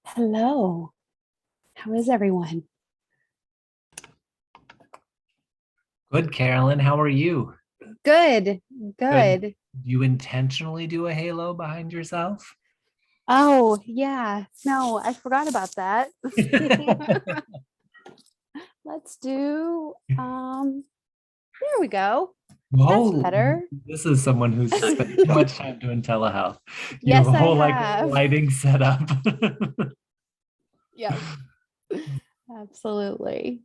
Hello. How is everyone? Good, Carolyn. How are you? Good. Good. Good. You intentionally do a halo behind yourself? Oh, yeah. No, I forgot about that. Let's do there we go. That's Oh, better. this is someone who's spent too much time doing telehealth. You have Yes, a I whole like have. lighting setup. Yep. Absolutely.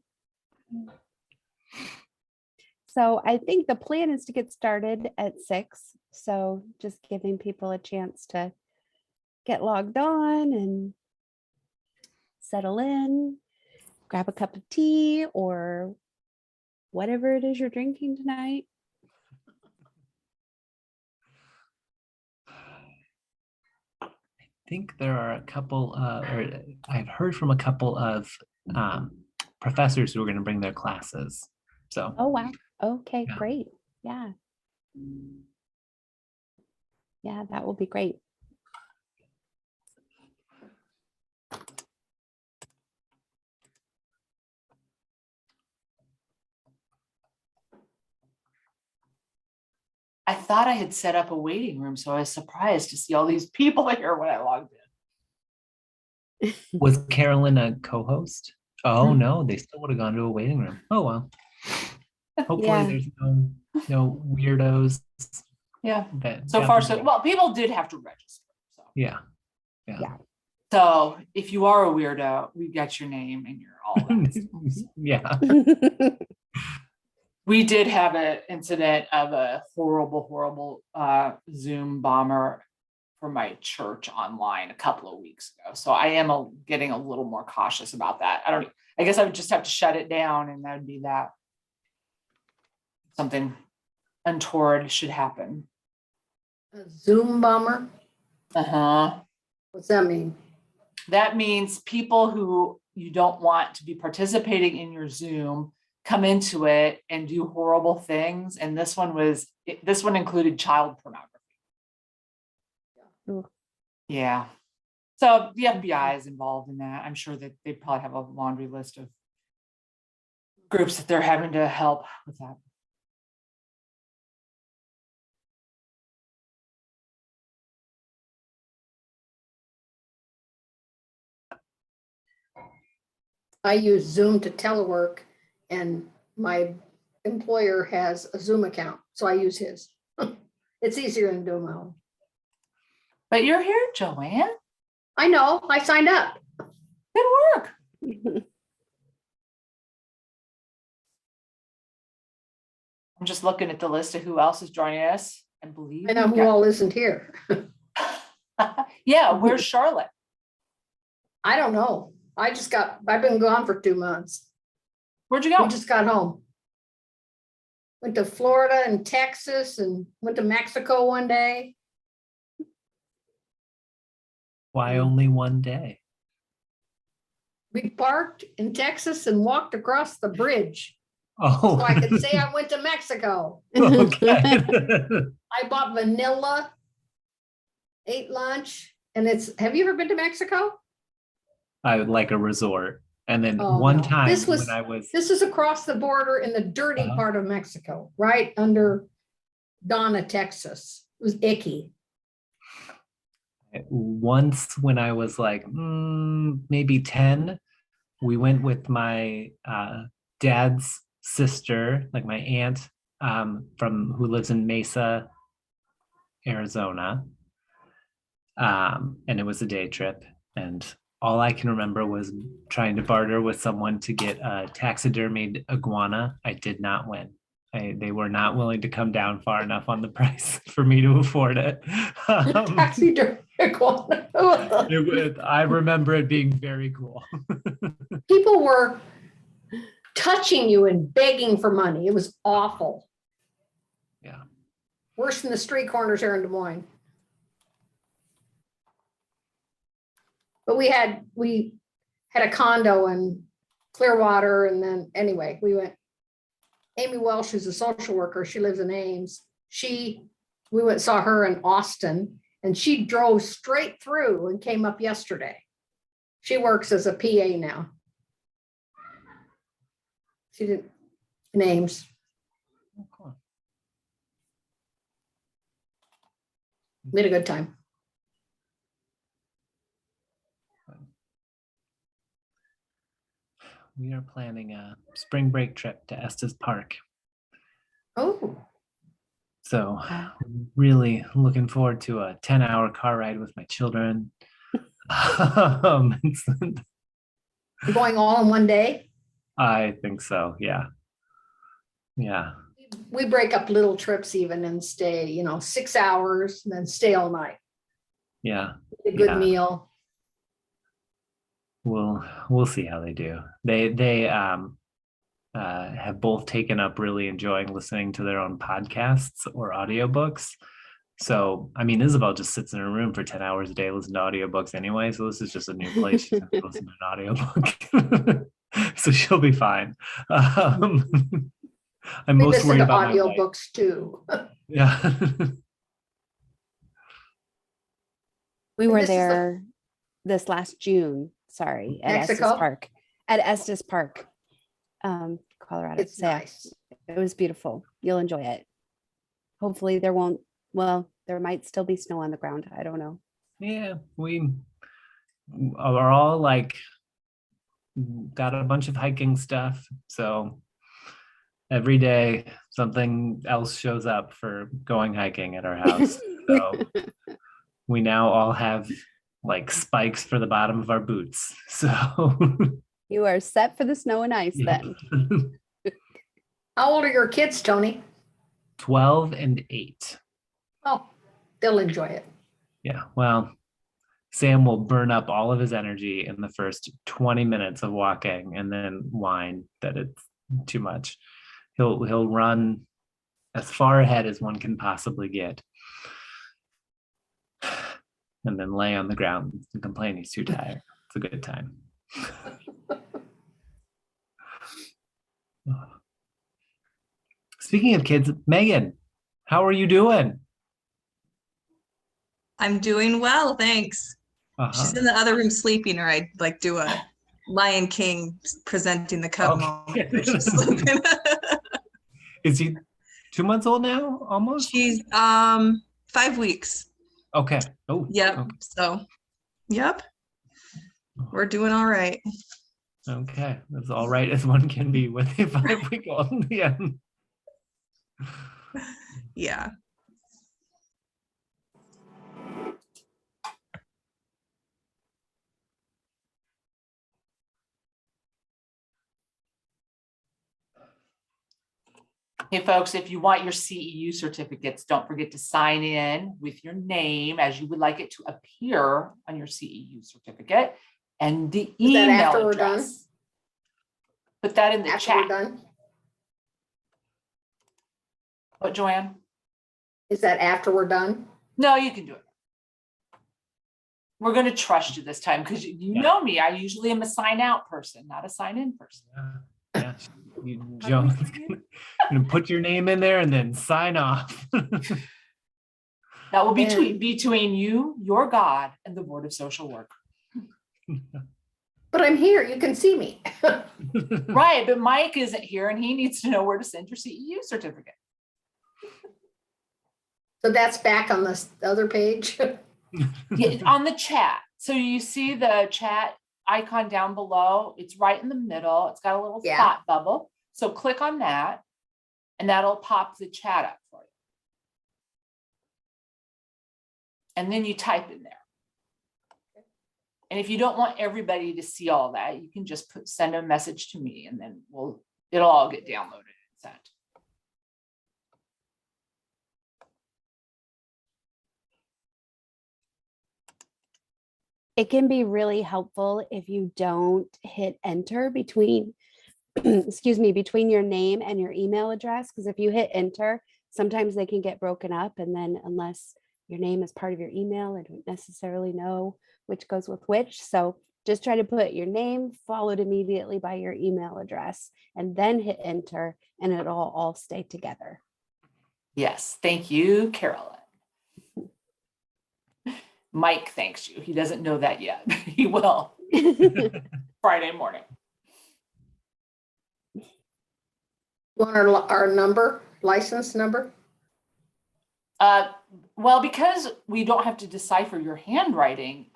So I think the plan is to get started at 6. So just giving people a chance to get logged on and settle in, grab a cup of tea or whatever it is you're drinking tonight. I think there are a couple, or I've heard from a couple of professors who are going to bring their classes. So, Oh, wow. Okay, yeah. great. Yeah. Yeah, that will be great. I thought I had set up a waiting room, so I was surprised to see all these people here when I logged in. Was Carolyn a co-host? Oh no, they still would have gone to a waiting room. Oh well. Hopefully Yeah. there's no weirdos. Yeah. That So far, so well, people did have to register. So yeah. So if you are a weirdo, we got your name and you're all that. Yeah. We did have an incident of a horrible Zoom bomber for my church online a couple of weeks ago. So I am getting a little more cautious about that. I guess I would just have to shut it down, and that would be that. Something untoward should happen. A Zoom bomber? Uh-huh. What's that mean? That means people who you don't want to be participating in your Zoom come into it and do horrible things. And this one included child pornography. Ooh. Yeah. So the FBI is involved in that. I'm sure that they probably have a laundry list of groups that they're having to help with that. I use Zoom to telework, and my employer has a Zoom account, so I use his. It's easier than doing my own. But you're here, Joanne. I know, I signed up. Good work. I'm just looking at the list of who else is joining us. I believe I know who all isn't here. Yeah, where's Charlotte? I don't know. I've been gone for 2 months. Where'd you go? We just got home. Went to Florida and Texas and went to Mexico one day. Why only one day? We parked in Texas and walked across the bridge. Oh, So I could say I went to Mexico. okay. I bought vanilla, ate lunch, and have you ever been to Mexico? I would like a resort. And then Oh, one no. time This is across the border in the dirty part of Mexico, right under Donna, Texas. It was icky. Once when I was like maybe 10, we went with my dad's sister, like my aunt who lives in Mesa, Arizona. And it was a day trip. And all I can remember was trying to barter with someone to get a taxidermied iguana. I did not win. They were not willing to come down far enough on the price for me to afford it. Taxidermy iguana. I remember it being very cool. People were touching you and begging for money. It was awful. Yeah. Worse than the street corners here in Des Moines. But we had a condo in Clearwater, and then anyway, we went. Amy Welsh, who's a social worker, she lives in Ames. We went and saw her in Austin, and she drove straight through and came up yesterday. She works as a PA now. She did in Ames. Oh, cool. We had a good time. We are planning a spring break trip to Estes Park. Oh, So really looking forward to a 10-hour car ride with my children. It's- you're going all in one day? I think so. Yeah. Yeah. We break up little trips even and stay, 6 hours and then stay all night. Yeah. A good Yeah. meal. We'll see how they do. They have both taken up really enjoying listening to their own podcasts or audiobooks. So, I mean, Isabel just sits in her room for 10 hours a day, listening to audiobooks anyway. So this is just a new place. She's going to listen to an audiobook. So she'll be fine. I'm We most listen worried to about my wife. audiobooks too. Yeah. We And were this is the- there this last June, sorry, at Estes Mexico? Park. At Estes Park, Colorado. It's nice. It was beautiful. You'll enjoy it. Hopefully there might still be snow on the ground. I don't know. Yeah, we are all like got a bunch of hiking stuff. So every day something else shows up for going hiking at our house. So we now all have like spikes for the bottom of our boots. So You are set for the snow and ice then. How old are your kids, Tony? 12 and 8. Oh, they'll enjoy it. Yeah, well, Sam will burn up all of his energy in the first 20 minutes of walking and then whine that it's too much. He'll run as far ahead as one can possibly get and then lay on the ground and complain he's too tired. It's a good time. Speaking of kids, Megan, how are you doing? I'm doing well, thanks. She's in the other room sleeping, or I'd like do a Lion King presenting the cup Okay. moment. She's sleeping. Is he 2 months old now? Almost? She's 5 weeks. Okay. Oh, Yep. okay. So, yep. We're doing all right. Okay. That's all right as one can be with a 5-week-old. Yeah. Yeah. Hey, folks, if you want your CEU certificates, don't forget to sign in with your name as you would like it to appear on your CEU certificate and the Is that email after we're done? address. Put that in the After we're chat. done? What, Joanne? Is that after we're done? No, you can do it. We're going to trust you this time because you know me. I usually am a sign out person, not a sign in person. Yeah. Joan's gonna put your name in there and then sign off. That will be And- between you, your God, and the Board of Social Work. But I'm here, you can see me. Right, but Mike isn't here and he needs to know where to send your CEU certificate. So that's back on this other page. Yeah, on the chat. So you see the chat icon down below. It's right in the middle. It's got a little Yeah. thought bubble. So click on that and that'll pop the chat up for you. And then you type in there. And if you don't want everybody to see all that, you can just send a message to me and then it'll all get downloaded and sent. It can be really helpful if you don't hit enter between, excuse me, between your name and your email address. Because if you hit enter, sometimes they can get broken up. And then unless your name is part of your email, I don't necessarily know which goes with which. So just try to put your name followed immediately by your email address and then hit enter, and it'll all stay together. Yes, thank you, Carolyn. Mike thanks you. He doesn't know that yet. He will Friday morning. Want our number, license number? Well, because we don't have to decipher your handwriting,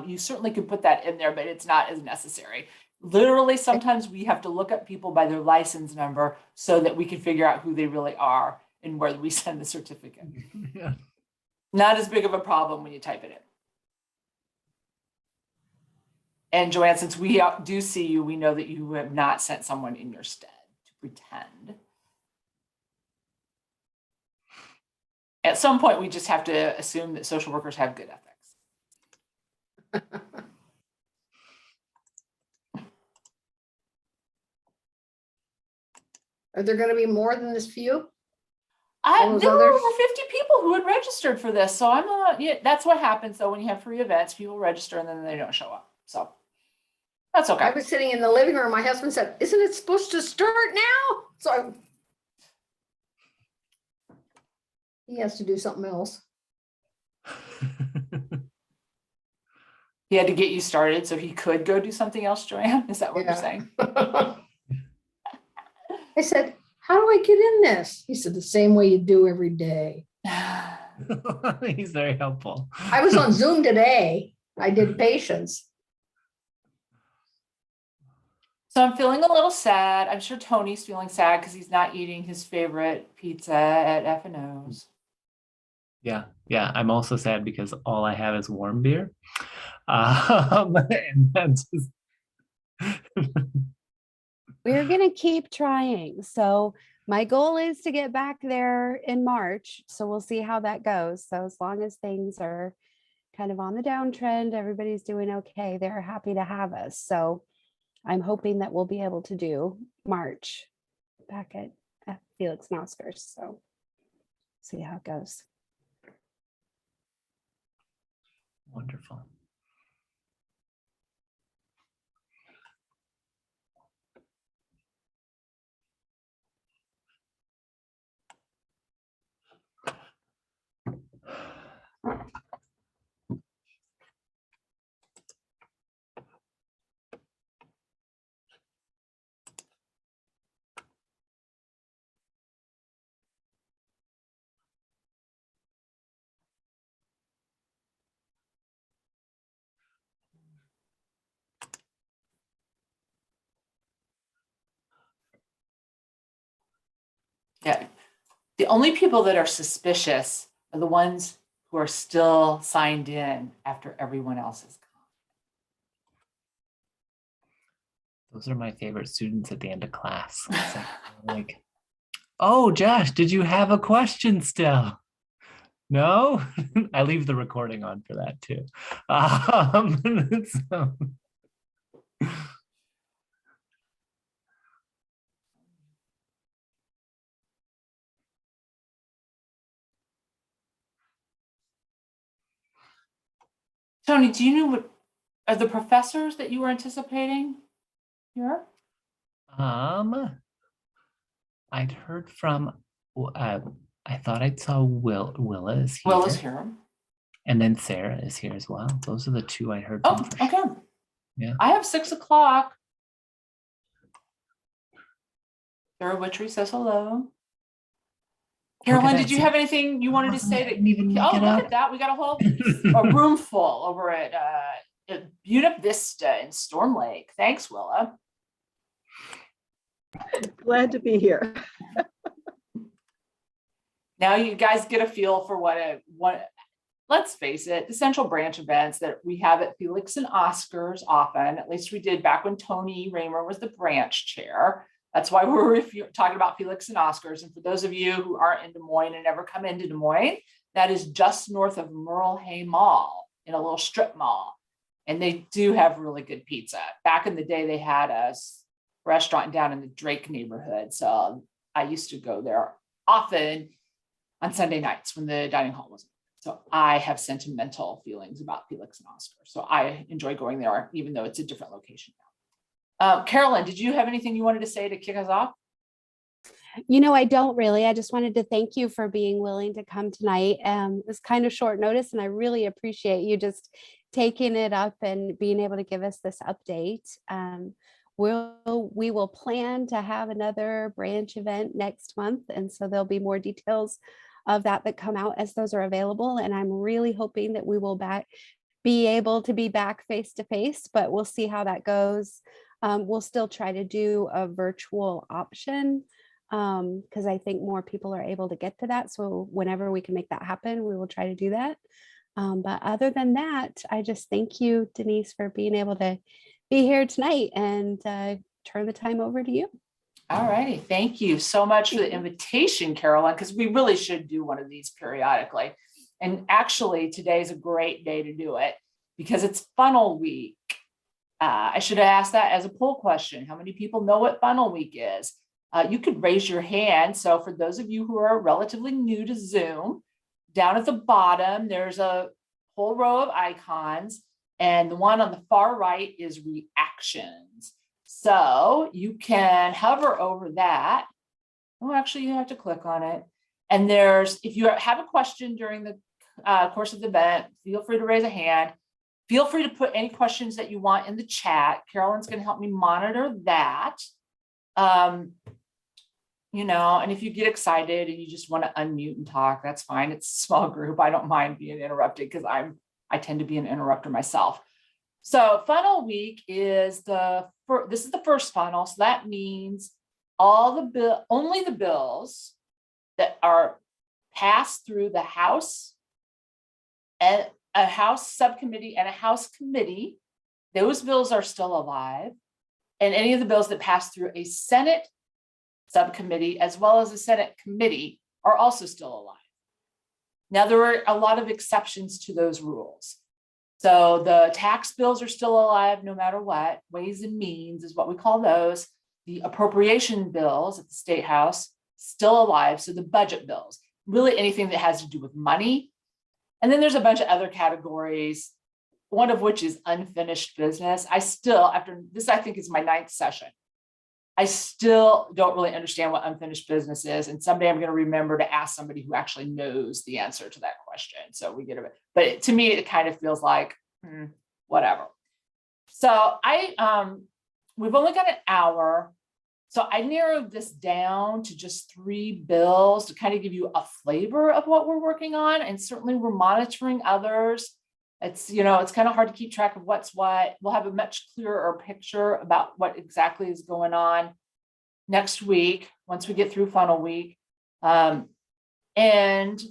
you certainly can put that in there, but it's not as necessary. Literally, sometimes we have to look up people by their license number so that we can figure out who they really are and where we send the certificate. Yeah. Not as big of a problem when you type it in. And Joanne, since we do see you, we know that you have not sent someone in your stead to pretend. At some point, we just have to assume that social workers have good ethics. Are there going to be more than this few? There were over 50 people who had registered for this. So that's what happens though when you have free events, people register and then they don't show up. So that's okay. I was sitting in the living room. My husband said, "Isn't it supposed to start now?" So he has to do something else. He had to get you started so he could go do something else, Joanne? Is that what you're saying? I said, "How do I get in this?" He said, "The same way you do every day." He's very helpful. I was on Zoom today. I did patients. So I'm feeling a little sad. I'm sure Tony's feeling sad because he's not eating his favorite pizza at F&O's. Yeah. I'm also sad because all I have is warm beer. And that's just We're going to keep trying. So my goal is to get back there in March. So we'll see how that goes. So as long as things are kind of on the downtrend, everybody's doing okay, they're happy to have us. So I'm hoping that we'll be able to do March back at Felix and Oscars. So see how it goes. wonderful. Yeah. The only people that are suspicious are the ones who are still signed in after everyone else is gone. Those are my favorite students at the end of class. It's like, oh, Josh, did you have a question still? No? I leave the recording on for that too. So. Tony, do you know what are the professors that you were anticipating here? I'd heard from I thought I saw Willa is here. Will is here. And then Sarah is here as well. Those are the two I heard Oh, from. For okay. sure. Yeah. I have 6 o'clock. Sarah Witchery says hello. Carolyn, did you have anything you wanted to say? I didn't even look it look up. at that. We got a room full over at Buena Vista in Storm Lake. Thanks, Willa. Glad to be here. Now you guys get a feel for what let's face it, the central branch events that we have at Felix and Oscars often, at least we did back when Tony Raymer was the branch chair. That's why we're talking about Felix and Oscars. And for those of you who aren't in Des Moines and never come into Des Moines, that is just north of Merle Hay Mall in a little strip mall. And they do have really good pizza. Back in the day, they had a restaurant down in the Drake neighborhood. So I used to go there often on Sunday nights when the dining hall was open. So I have sentimental feelings about Felix and Oscar. So I enjoy going there, even though it's a different location now. Carolyn, did you have anything you wanted to say to kick us off? I don't really. I just wanted to thank you for being willing to come tonight. It was kind of short notice, and I really appreciate you just taking it up and being able to give us this update. We will plan to have another branch event next month, and so there'll be more details of that come out as those are available. And I'm really hoping that we will be able to be back face to face, but we'll see how that goes. We'll still try to do a virtual option, because I think more people are able to get to that. So whenever we can make that happen, we will try to do that. But other than that, I just thank you, Denise, for being able to be here tonight, and turn the time over to you. All righty. Thank you so much for the invitation, Carolyn, because we really should do one of these periodically. And actually, today's a great day to do it because it's funnel week. I should have asked that as a poll question. How many people know what funnel week is? You could raise your hand. So for those of you who are relatively new to Zoom, down at the bottom, there's a whole row of icons. And the one on the far right is reactions. So you can hover over that. Oh, actually, you have to click on it. And if you have a question during the course of the event, feel free to raise a hand. Feel free to put any questions that you want in the chat. Carolyn's going to help me monitor that. And if you get excited and you just want to unmute and talk, that's fine. It's a small group. I don't mind being interrupted because I tend to be an interrupter myself. So funnel week is this is the first funnel. So that means only the bills that are passed through the House and a House subcommittee and a House committee, those bills are still alive. And any of the bills that pass through a Senate subcommittee as well as a Senate committee are also still alive. Now, there are a lot of exceptions to those rules. So the tax bills are still alive no matter what. Ways and means is what we call those. The appropriation bills at the State House, still alive. So the budget bills, really anything that has to do with money. And then there's a bunch of other categories, one of which is unfinished business. After this, I think is my 9th session. I still don't really understand what unfinished business is. And someday I'm going to remember to ask somebody who actually knows the answer to that question. So we get it. But to me, it kind of feels like, whatever. So we've only got an hour. So I narrowed this down to just 3 bills to kind of give you a flavor of what we're working on. And certainly we're monitoring others. It's kind of hard to keep track of what's what. We'll have a much clearer picture about what exactly is going on next week, once we get through funnel week. And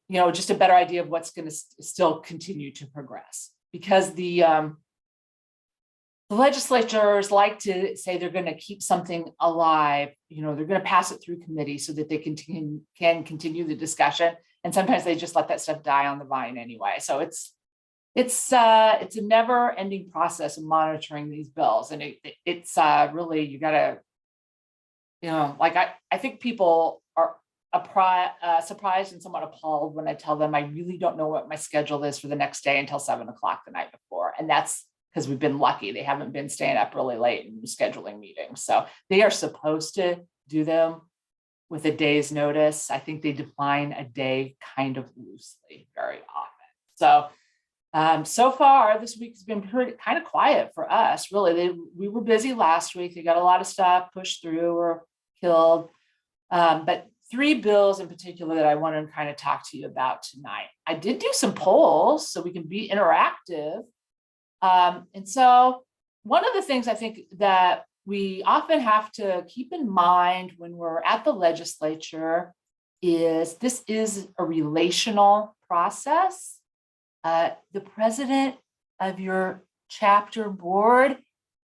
just a better idea of what's going to still continue to progress, because the legislatures like to say they're going to keep something alive. They're going to pass it through committee so that they can continue the discussion. And sometimes they just let that stuff die on the vine anyway. So it's a never-ending process of monitoring these bills, and it's really, you got to, I think people are surprised and somewhat appalled when I tell them I really don't know what my schedule is for the next day until 7 o'clock the night before, and that's because we've been lucky; they haven't been staying up really late and scheduling meetings. So they are supposed to do them with a day's notice. I think they define a day kind of loosely very often. So. So far, this week has been kind of quiet for us, really. We were busy last week. They got a lot of stuff pushed through or killed. But 3 bills in particular that I want to kind of talk to you about tonight. I did do some polls so we can be interactive. And so one of the things I think that we often have to keep in mind when we're at the legislature is this is a relational process. The president of your chapter board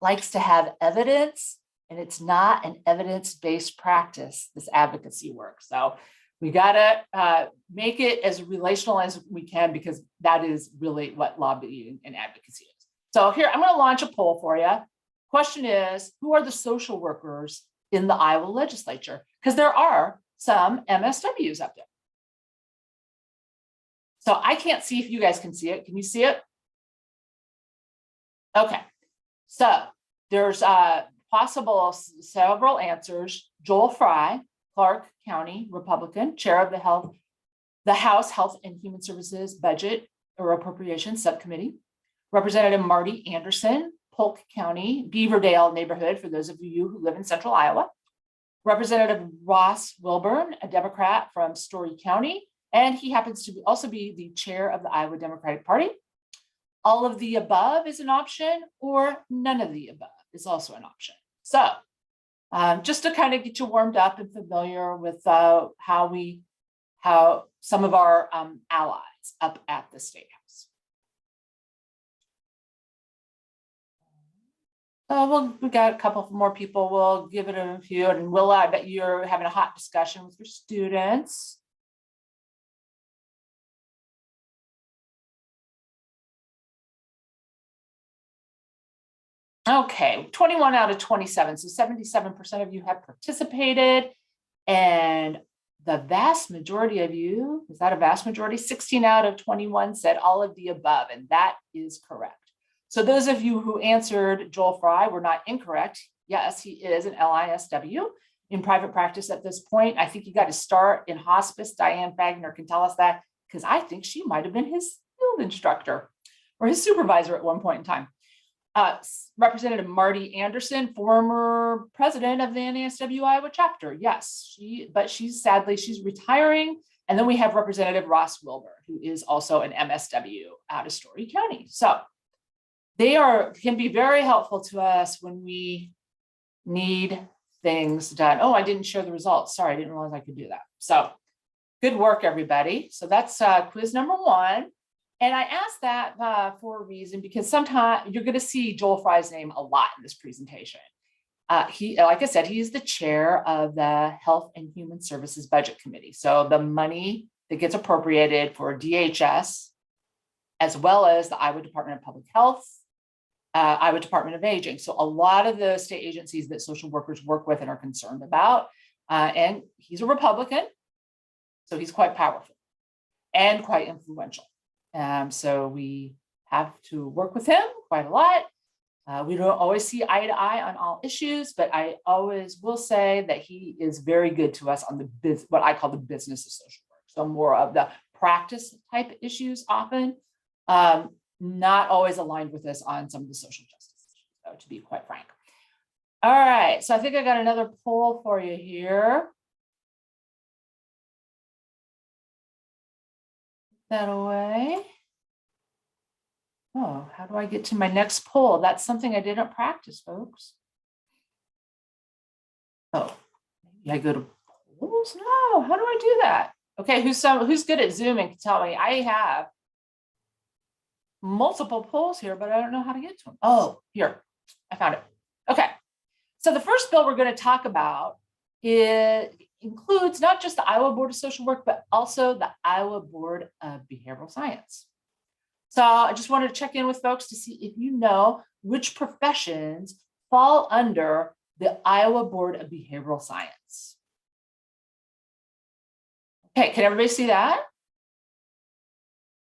likes to have evidence, and it's not an evidence-based practice, this advocacy work. So we got to make it as relational as we can, because that is really what lobbying and advocacy is. So here, I'm going to launch a poll for you. Question is, who are the social workers in the Iowa legislature? Because there are some MSWs up there. So I can't see if you guys can see it. Can you see it? Okay, so there's possible several answers. Joel Fry, Clark County Republican, chair of the House Health and Human Services Budget or Appropriations Subcommittee. Representative Marty Anderson, Polk County, Beaverdale neighborhood, for those of you who live in central Iowa. Representative Ross Wilburn, a Democrat from Story County, and he happens to also be the chair of the Iowa Democratic Party. All of the above is an option, or none of the above is also an option. So just to kind of get you warmed up and familiar with how some of our allies up at the State House. We got a couple more people. We'll give it a few, and I bet you're having a hot discussion with your students. Okay, 21 out of 27, so 77% of you have participated, and the vast majority of you, is that a vast majority? 16 out of 21 said all of the above, and that is correct. So those of you who answered Joel Fry were not incorrect. Yes, he is an LISW in private practice at this point. I think he got to start in hospice. Diane Fagner can tell us that, because I think she might have been his field instructor or his supervisor at one point in time. Representative Marty Anderson, former president of the NASW Iowa Chapter. Yes, but she's retiring. And then we have Representative Ross Wilbur, who is also an MSW out of Story County. So they can be very helpful to us when we need things done. Oh, I didn't share the results. Sorry, I didn't realize I could do that. So good work, everybody. So that's quiz number 1. And I asked that for a reason, because sometimes you're going to see Joel Fry's name a lot in this presentation. Like I said, he's the chair of the Health and Human Services Budget Committee. So the money that gets appropriated for DHS, as well as the Iowa Department of Public Health, Iowa Department of Aging. So a lot of the state agencies that social workers work with and are concerned about. And he's a Republican, so he's quite powerful and quite influential. So we have to work with him quite a lot. We don't always see eye to eye on all issues, but I always will say that he is very good to us on what I call the business of social work. So more of the practice type issues often, not always aligned with us on some of the social justice issues, to be quite frank. All right, so I think I got another poll for you here. That away. Oh, how do I get to my next poll? That's something I didn't practice, folks. Oh, maybe I go to polls? No, how do I do that? Okay, who's good at Zoom and can tell me? I have multiple polls here, but I don't know how to get to them. Oh, here, I found it. Okay, so the first bill we're going to talk about includes not just the Iowa Board of Social Work, but also the Iowa Board of Behavioral Science. So I just wanted to check in with folks to see if you know which professions fall under the Iowa Board of Behavioral Science. Okay, can everybody see that?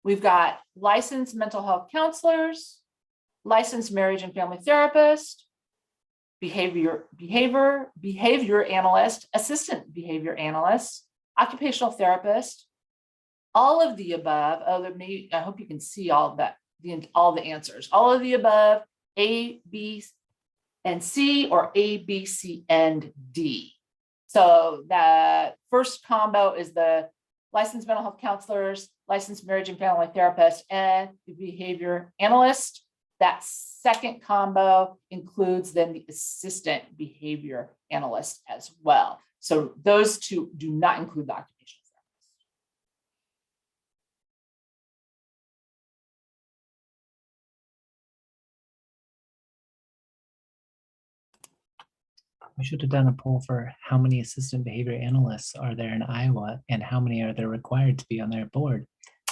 We've got licensed mental health counselors, licensed marriage and family therapist, behavior analyst, assistant behavior analyst, occupational therapist, all of the above. I hope you can see all of that, all the answers. All of the above, A, B, and C, or A, B, C, and D. So the first combo is the licensed mental health counselors, licensed marriage and family therapist, and the behavior analyst. That second combo includes then the assistant behavior analyst as well. So those two do not include the occupational therapist. We should have done a poll for how many assistant behavior analysts are there in Iowa and how many are there required to be on their board.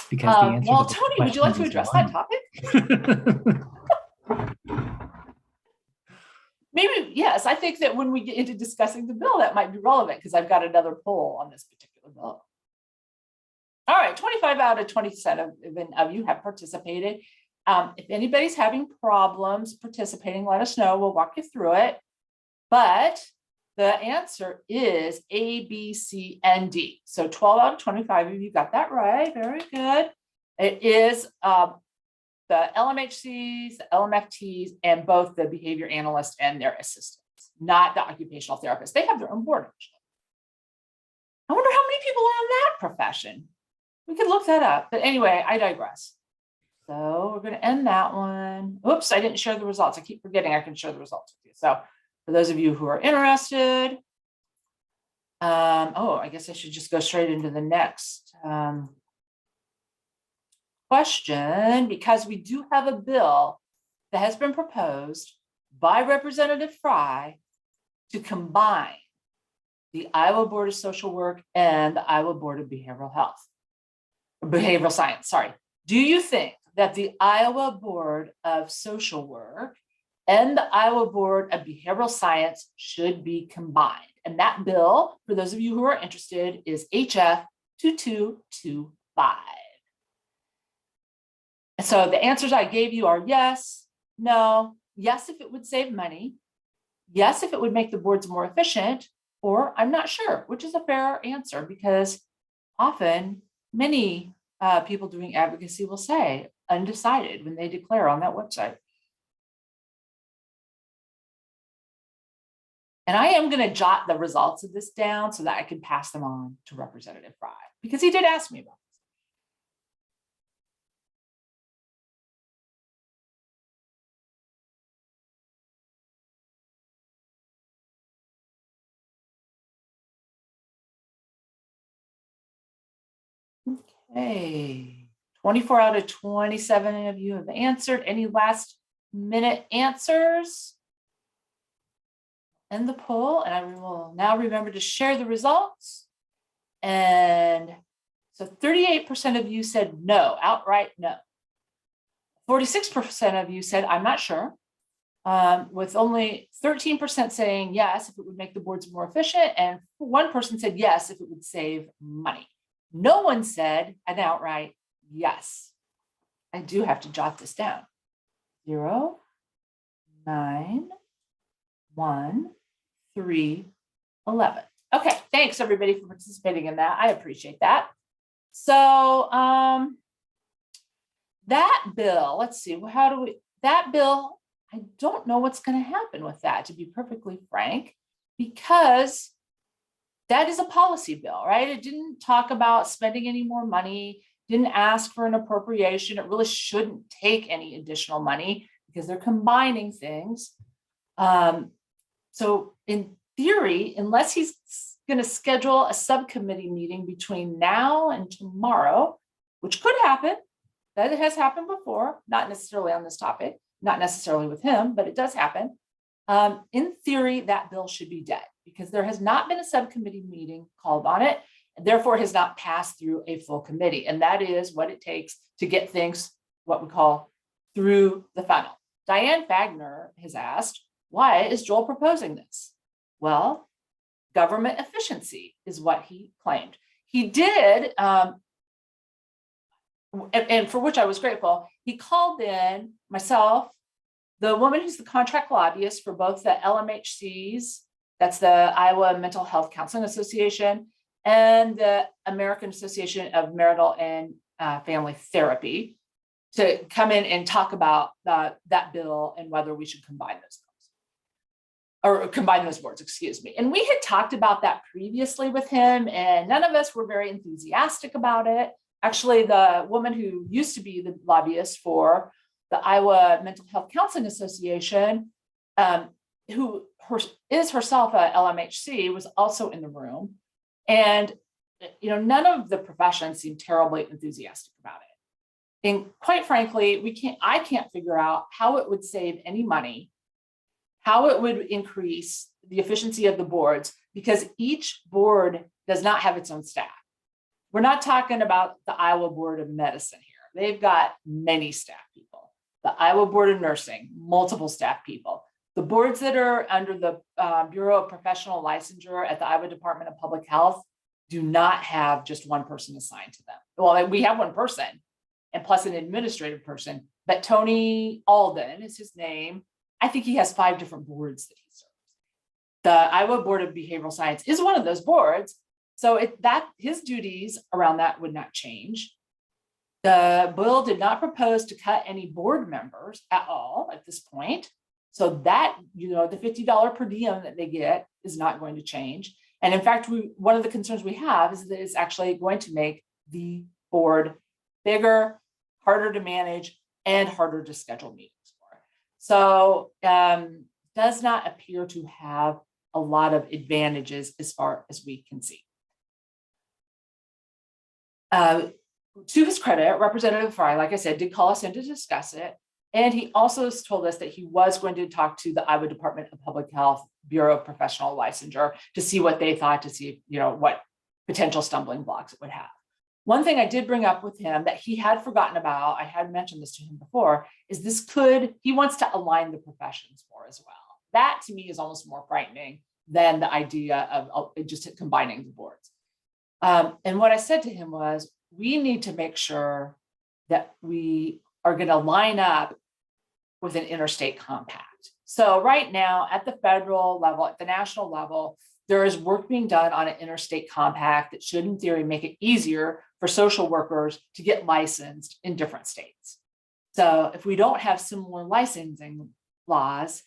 Because the answer well, to the Tony, would you like to address that topic? Maybe, yes. I think that when we get into discussing the bill, that might be relevant because I've got another poll on this particular bill. All right, 25 out of 27 of you have participated. If anybody's having problems participating, let us know. We'll walk you through it. But the answer is A, B, C, and D. So 12 out of 25 of you got that right. Very good. It is the LMHCs, the LMFTs, and both the behavior analysts and their assistants, not the occupational therapists. They have their own board, actually. I wonder how many people are in that profession. We could look that up. But anyway, I digress. So we're going to end that one. Oops, I didn't share the results. I keep forgetting I can share the results with you. So for those of you who are interested, oh, I guess I should just go straight into the next question, because we do have a bill that has been proposed by Representative Fry to combine the Iowa Board of Social Work and the Iowa Board of Behavioral Science, sorry. Do you think that the Iowa Board of Social Work and the Iowa Board of Behavioral Science should be combined? And that bill, for those of you who are interested, is HF 2225. And so the answers I gave you are yes, no, yes if it would save money, yes if it would make the boards more efficient, or I'm not sure, which is a fair answer, because often many people doing advocacy will say undecided when they declare on that website. And I am going to jot the results of this down so that I can pass them on to Representative Fry, because he did ask me about this. Okay, 24 out of 27 of you have answered. Any last minute answers? End the poll, and I will now remember to share the results. And so 38% of you said no, outright no. 46% of you said I'm not sure, with only 13% saying yes if it would make the boards more efficient, and one person said yes if it would save money. No one said an outright yes. I do have to jot this down. 0, 9, 1, 3, 11. Okay, thanks everybody for participating in that. I appreciate that. So that bill, let's see, that bill, I don't know what's going to happen with that, to be perfectly frank, because that is a policy bill, right? It didn't talk about spending any more money, didn't ask for an appropriation. It really shouldn't take any additional money because they're combining things. So in theory, unless he's going to schedule a subcommittee meeting between now and tomorrow, which could happen, that has happened before, not necessarily on this topic, not necessarily with him, but it does happen. In theory, that bill should be dead because there has not been a subcommittee meeting called on it, and therefore has not passed through a full committee. And that is what it takes to get things, what we call, through the funnel. Diane Fagner has asked, why is Joel proposing this? Well, government efficiency is what he claimed. He did, and for which I was grateful, he called in myself, the woman who's the contract lobbyist for both the LMHCs, that's the Iowa Mental Health Counseling Association, and the American Association of Marital and Family Therapy, to come in and talk about that bill and whether we should combine those bills, or combine those boards, excuse me. And we had talked about that previously with him, and none of us were very enthusiastic about it. Actually, the woman who used to be the lobbyist for the Iowa Mental Health Counseling Association, who is herself a LMHC, was also in the room. And none of the profession seemed terribly enthusiastic about it. And quite frankly, I can't figure out how it would save any money, how it would increase the efficiency of the boards, because each board does not have its own staff. We're not talking about the Iowa Board of Medicine here. They've got many staff people. The Iowa Board of Nursing, multiple staff people. The boards that are under the Bureau of Professional Licensure at the Iowa Department of Public Health do not have just one person assigned to them. well, we have one person and plus an administrative person, but Tony Alden is his name. I think he has 5 different boards that he serves. The Iowa Board of Behavioral Science is one of those boards. So his duties around that would not change. The bill did not propose to cut any board members at all at this point. So that, the $50 per diem that they get is not going to change. And in fact, one of the concerns we have is that it's actually going to make the board bigger, harder to manage, and harder to schedule meetings for. So does not appear to have a lot of advantages as far as we can see. To his credit, Representative Fry, like I said, did call us in to discuss it. And he also told us that he was going to talk to the Iowa Department of Public Health Bureau of Professional Licensure to see what they thought, to see, what potential stumbling blocks it would have. One thing I did bring up with him that he had forgotten about, I had mentioned this to him before, is he wants to align the professions more as well. That to me is almost more frightening than the idea of just combining the boards. And what I said to him was, we need to make sure that we are going to line up with an interstate compact. So right now at the federal level, at the national level, there is work being done on an interstate compact that should in theory make it easier for social workers to get licensed in different states. So if we don't have similar licensing laws,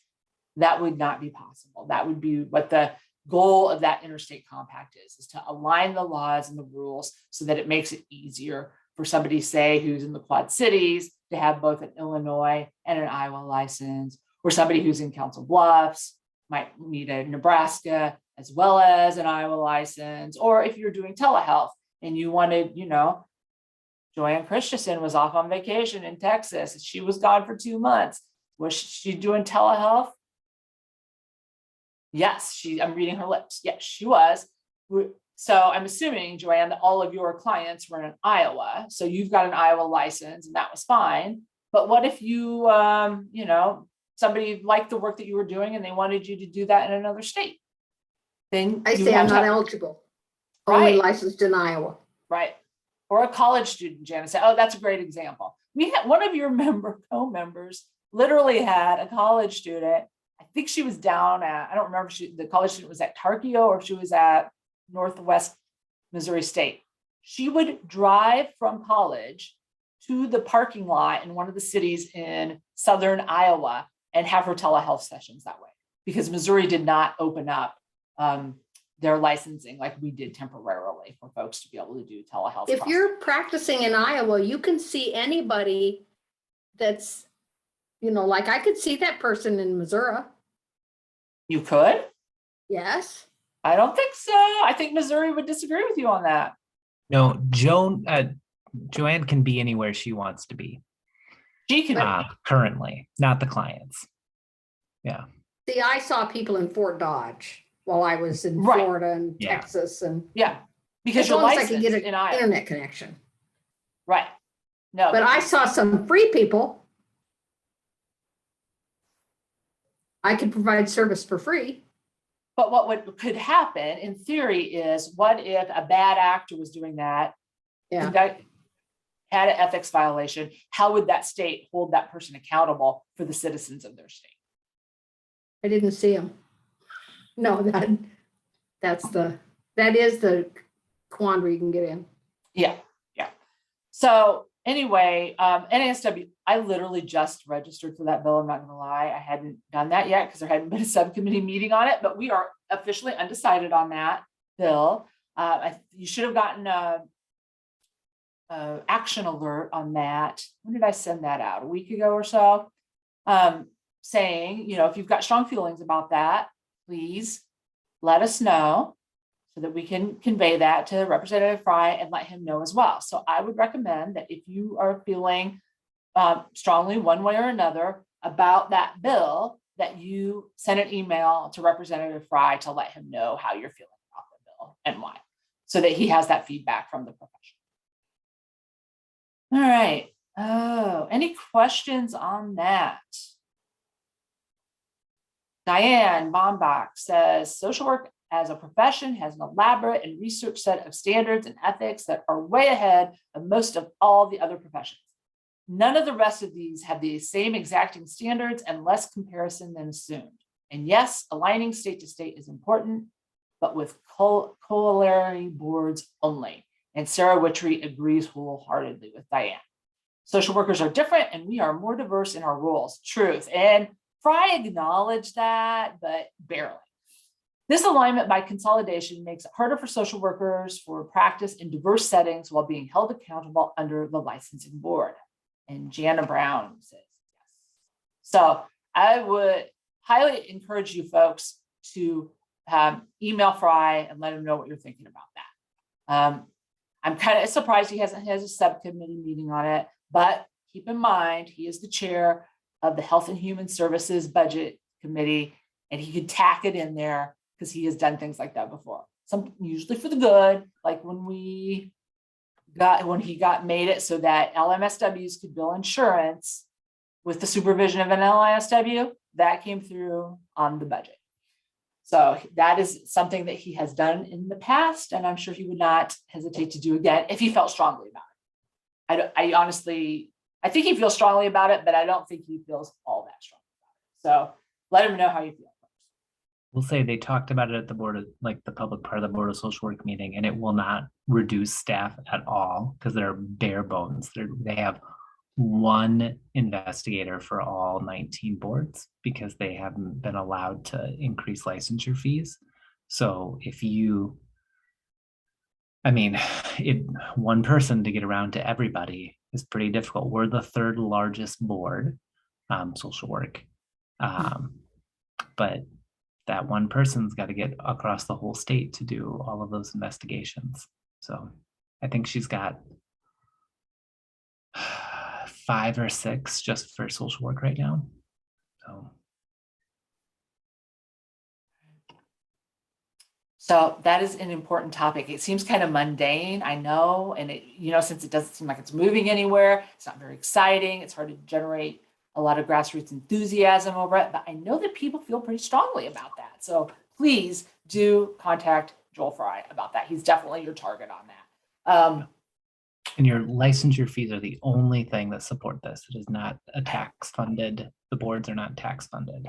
that would not be possible. That would be what the goal of that interstate compact is to align the laws and the rules so that it makes it easier for somebody, say, who's in the Quad Cities to have both an Illinois and an Iowa license, or somebody who's in Council Bluffs might need a Nebraska as well as an Iowa license. Or if you're doing telehealth and you wanted, Joanne Christensen was off on vacation in Texas. She was gone for 2 months. Was she doing telehealth? Yes, I'm reading her lips. Yes, she was. So I'm assuming, Joanne, that all of your clients were in Iowa. So you've got an Iowa license and that was fine. But what if you, somebody liked the work that you were doing and they wanted you to do that in another state? Then I say I'm not eligible. Only licensed in Iowa. Right. Or a college student, Janice said, oh, that's a great example. We had one of your co-members literally had a college student. I think she was down at, I don't remember if the college student was at Tarkio or if she was at Northwest Missouri State. She would drive from college to the parking lot in one of the cities in southern Iowa and have her telehealth sessions that way, because Missouri did not open up their licensing like we did temporarily for folks to be able to do telehealth. If you're practicing in Iowa, you can see anybody that's, like I could see that person in Missouri. You could? Yes. I don't think so. I think Missouri would disagree with you on that. No, Joanne can be anywhere she wants to be. She can currently, not the clients. Yeah. See, I saw people in Fort Dodge while I was in Florida and Texas, and because as long as I licensed can get an in Iowa. internet connection. Right. No, but I saw some free people. I could provide service for free. But what could happen in theory is, what if a bad actor was doing that? Yeah. Had an ethics violation? How would that state hold that person accountable for the citizens of their state? I didn't see him. No, that is the quandary you can get in. Yeah. So anyway, NASW, I literally just registered for that bill. I'm not going to lie. I hadn't done that yet because there hadn't been a subcommittee meeting on it, but we are officially undecided on that bill. You should have gotten a action alert on that. When did I send that out? A week ago or so? Saying, if you've got strong feelings about that, please let us know so that we can convey that to Representative Fry and let him know as well. So I would recommend that if you are feeling strongly one way or another about that bill, that you send an email to Representative Fry to let him know how you're feeling about the bill and why, so that he has that feedback from the profession. All right. Oh, any questions on that? Diane Bombach says social work as a profession has an elaborate and research set of standards and ethics that are way ahead of most of all the other professions. None of the rest of these have the same exacting standards and less comparison than assumed. And yes, aligning state to state is important, but with corollary boards only. And Sarah Witry agrees wholeheartedly with Diane. Social workers are different and we are more diverse in our roles. Truth. And Fry acknowledged that, but barely. This alignment by consolidation makes it harder for social workers for practice in diverse settings while being held accountable under the licensing board. And Jana Brown says yes. So I would highly encourage you folks to email Fry and let him know what you're thinking about that. I'm kind of surprised he hasn't had a subcommittee meeting on it, but keep in mind, he is the chair of the Health and Human Services Budget Committee, and he could tack it in there because he has done things like that before. Some usually for the good, like when he made it so that LMSWs could bill insurance with the supervision of an LISW, that came through on the budget. So that is something that he has done in the past, and I'm sure he would not hesitate to do again if he felt strongly about it. I think he feels strongly about it, but I don't think he feels all that strongly about it. So let him know how you feel. We'll say they talked about it at the board of, like the public part of the Board of Social Work meeting, and it will not reduce staff at all because they're bare bones. They have one investigator for all 19 boards because they haven't been allowed to increase licensure fees. So if you, one person to get around to everybody is pretty difficult. We're the third largest board, social work, but that one person's got to get across the whole state to do all of those investigations. So I think she's got 5 or 6 just for social work right now. So that is an important topic. It seems kind of mundane, I know, and since it doesn't seem like it's moving anywhere, it's not very exciting. It's hard to generate a lot of grassroots enthusiasm over it, but I know that people feel pretty strongly about that. So please do contact Joel Fry about that. He's definitely your target on that. And your licensure fees are the only thing that support this. It is not a tax funded. The boards are not tax funded.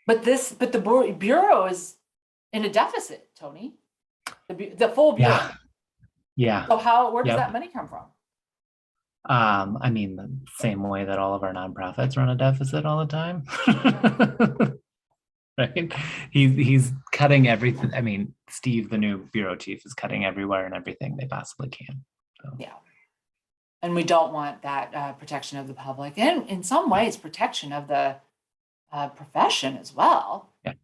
But the bureau is in a deficit, Tony. The full bureau. Yeah. So where does that money come from? The same way that all of our nonprofits run a deficit all the time. Right? He's cutting everything. Steve, the new bureau chief, is cutting everywhere and everything they possibly can. So. Yeah. And we don't want that protection of the public, and in some ways protection of the profession as well. Yeah.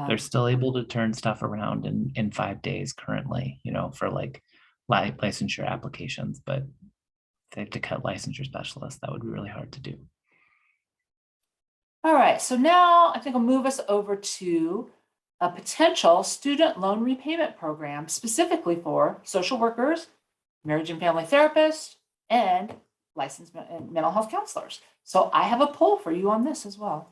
They're still able to turn stuff around in 5 days currently, for like licensure applications, but if they have to cut licensure specialists, that would be really hard to do. All right, so now I think I'll move us over to a potential student loan repayment program specifically for social workers, marriage and family therapists, and licensed mental health counselors. So I have a poll for you on this as well.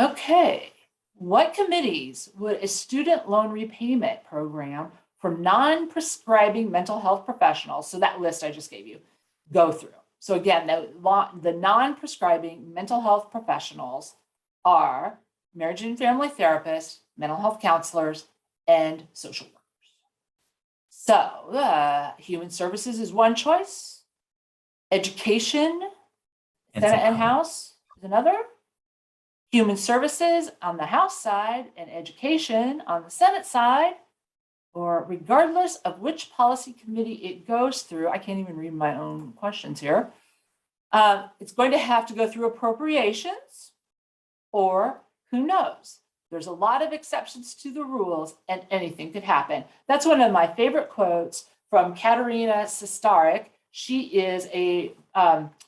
Okay, what committees would a student loan repayment program for non-prescribing mental health professionals, so that list I just gave you, go through? So again, the non-prescribing mental health professionals are marriage and family therapists, mental health counselors, and social workers. So human services is one choice. Education, Senate and House is another. Human services on the House side and education on the Senate side, or regardless of which policy committee it goes through, I can't even read my own questions here. It's going to have to go through appropriations, or who knows? There's a lot of exceptions to the rules and anything could happen. That's one of my favorite quotes from Katerina Sestarik. She is a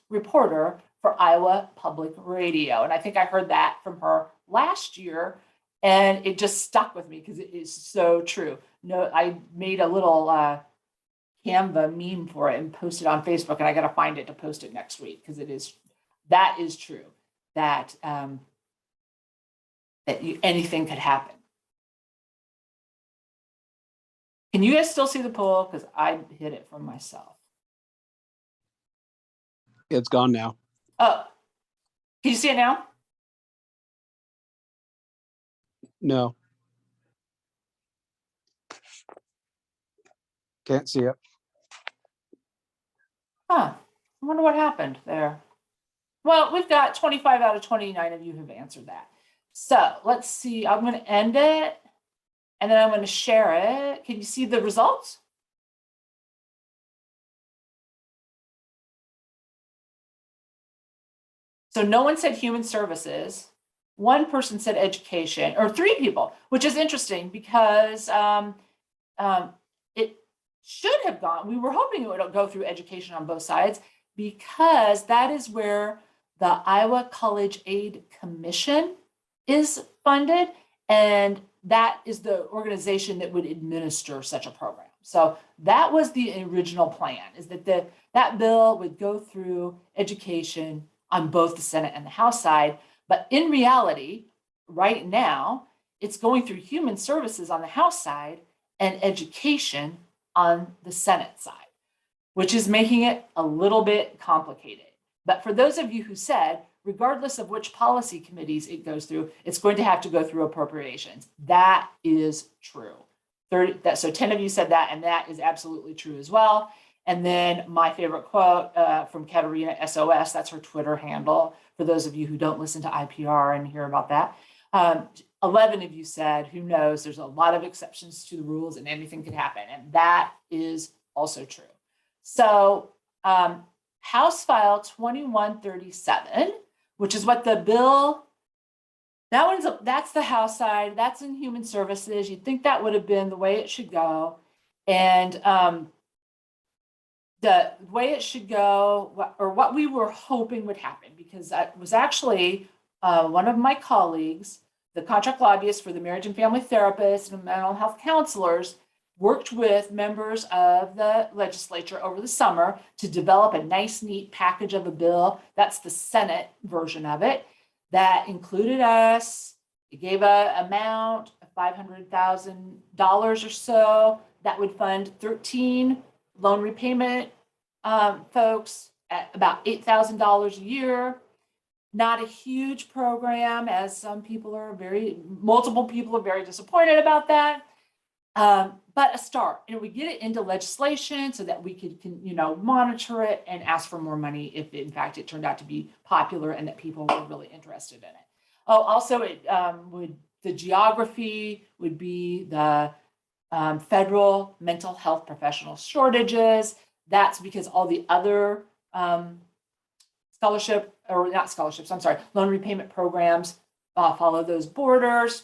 reporter for Iowa Public Radio. And I think I heard that from her last year, and it just stuck with me because it is so true. No, I made a little Canva meme for it and posted on Facebook, and I got to find it to post it next week because that is true. That that anything could happen. Can you guys still see the poll? Because I hid it from myself. It's gone now. Oh, can you see it now? No. Can't see it. Huh, I wonder what happened there. Well, we've got 25 out of 29 of you who've answered that. So let's see, I'm going to end it and then I'm going to share it. Can you see the results? So no one said human services. One person said education, or 3 people, which is interesting because it should have gone. We were hoping it would go through education on both sides because that is where the Iowa College Aid Commission is funded. And that is the organization that would administer such a program. So that was the original plan, is that that bill would go through education on both the Senate and the House side. But in reality, right now, it's going through human services on the House side and education on the Senate side, which is making it a little bit complicated. But for those of you who said, regardless of which policy committees it goes through, it's going to have to go through appropriations. That is true. So 10 of you said that, and that is absolutely true as well. And then my favorite quote from Katerina SOS, that's her Twitter handle, for those of you who don't listen to IPR and hear about that. 11 of you said, who knows, there's a lot of exceptions to the rules and anything could happen. And that is also true. So House File 2137, which is what the bill, that's the House side, that's in Human Services. You'd think that would have been the way it should go. And the way it should go, or what we were hoping would happen, because that was actually one of my colleagues, the contract lobbyist for the marriage and family therapists and mental health counselors, worked with members of the legislature over the summer to develop a nice, neat package of a bill. That's the Senate version of it that included us. It gave an amount of $500,000 or so that would fund 13 loan repayment folks at about $8,000 a year. Not a huge program, as multiple people are very disappointed about that. But a start, and we get it into legislation so that we could, monitor it and ask for more money if in fact it turned out to be popular and that people were really interested in it. Oh, also the geography would be the federal mental health professional shortages. That's because all the other loan repayment programs follow those borders.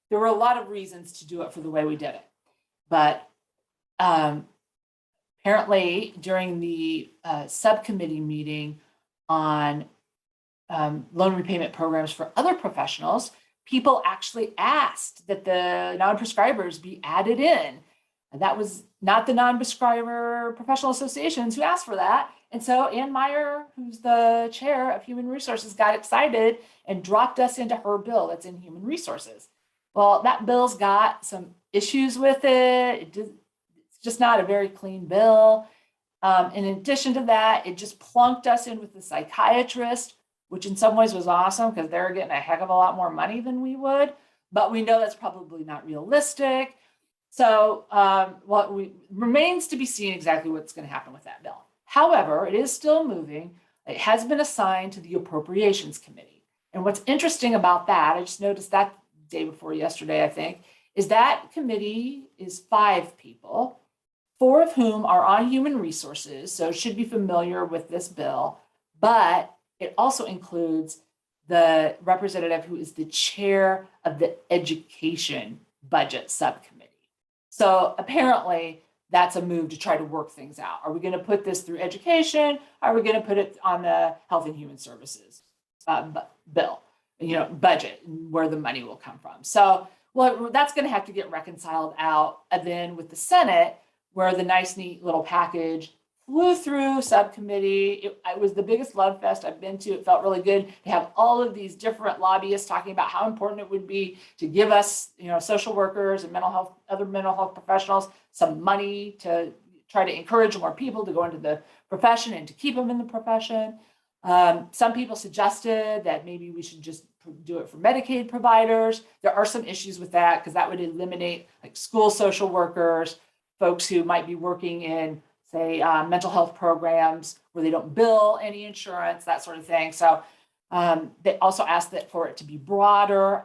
There were a lot of reasons to do it for the way we did it. But apparently during the subcommittee meeting on loan repayment programs for other professionals, people actually asked that the non-prescribers be added in. And that was not the non-prescriber professional associations who asked for that. And so Ann Meyer, who's the chair of Human Resources, got excited and dropped us into her bill that's in Human Resources. Well, that bill's got some issues with it. It's just not a very clean bill. In addition to that, it just plunked us in with the psychiatrist, which in some ways was awesome because they're getting a heck of a lot more money than we would. But we know that's probably not realistic. So what remains to be seen exactly what's going to happen with that bill. However, it is still moving. It has been assigned to the Appropriations Committee. And what's interesting about that, I just noticed that day before yesterday, I think, is that committee is 5 people, 4 of whom are on Human Resources, so should be familiar with this bill, but it also includes the representative who is the chair of the Education Budget Subcommittee. So apparently that's a move to try to work things out. Are we going to put this through education? Are we going to put it on the Health and Human Services bill, budget, where the money will come from? So, well, that's going to have to get reconciled out. And then with the Senate, where the nice, neat little package flew through subcommittee. It was the biggest love fest I've been to. It felt really good to have all of these different lobbyists talking about how important it would be to give us, social workers and other mental health professionals some money to try to encourage more people to go into the profession and to keep them in the profession. Some people suggested that maybe we should just do it for Medicaid providers. There are some issues with that because that would eliminate like school social workers, folks who might be working in, say, mental health programs where they don't bill any insurance, that sort of thing. So they also asked that for it to be broader.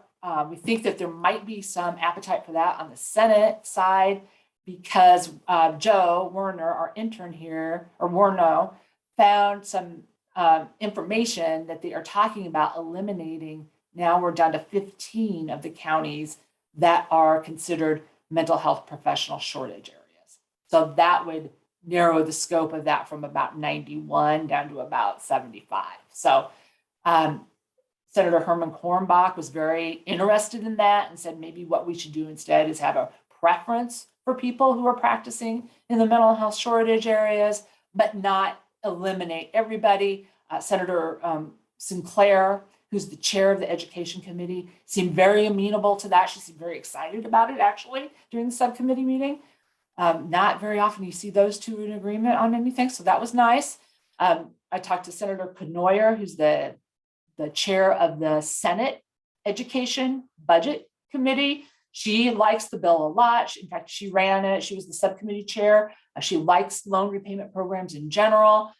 We think that there might be some appetite for that on the Senate side because Joe Werner, our intern here, or Warno, found some information that they are talking about eliminating. Now we're down to 15 of the counties that are considered mental health professional shortage areas. So that would narrow the scope of that from about 91 down to about 75. So Senator Herman Kornbach was very interested in that and said maybe what we should do instead is have a preference for people who are practicing in the mental health shortage areas, but not eliminate everybody. Senator Sinclair, who's the chair of the Education Committee, seemed very amenable to that. She seemed very excited about it, actually, during the subcommittee meeting. Not very often you see those two in agreement on anything, so that was nice. I talked to Senator Knoyer, who's the chair of the Senate Education Budget Committee. She likes the bill a lot. In fact, she ran it. She was the subcommittee chair. She likes loan repayment programs in general.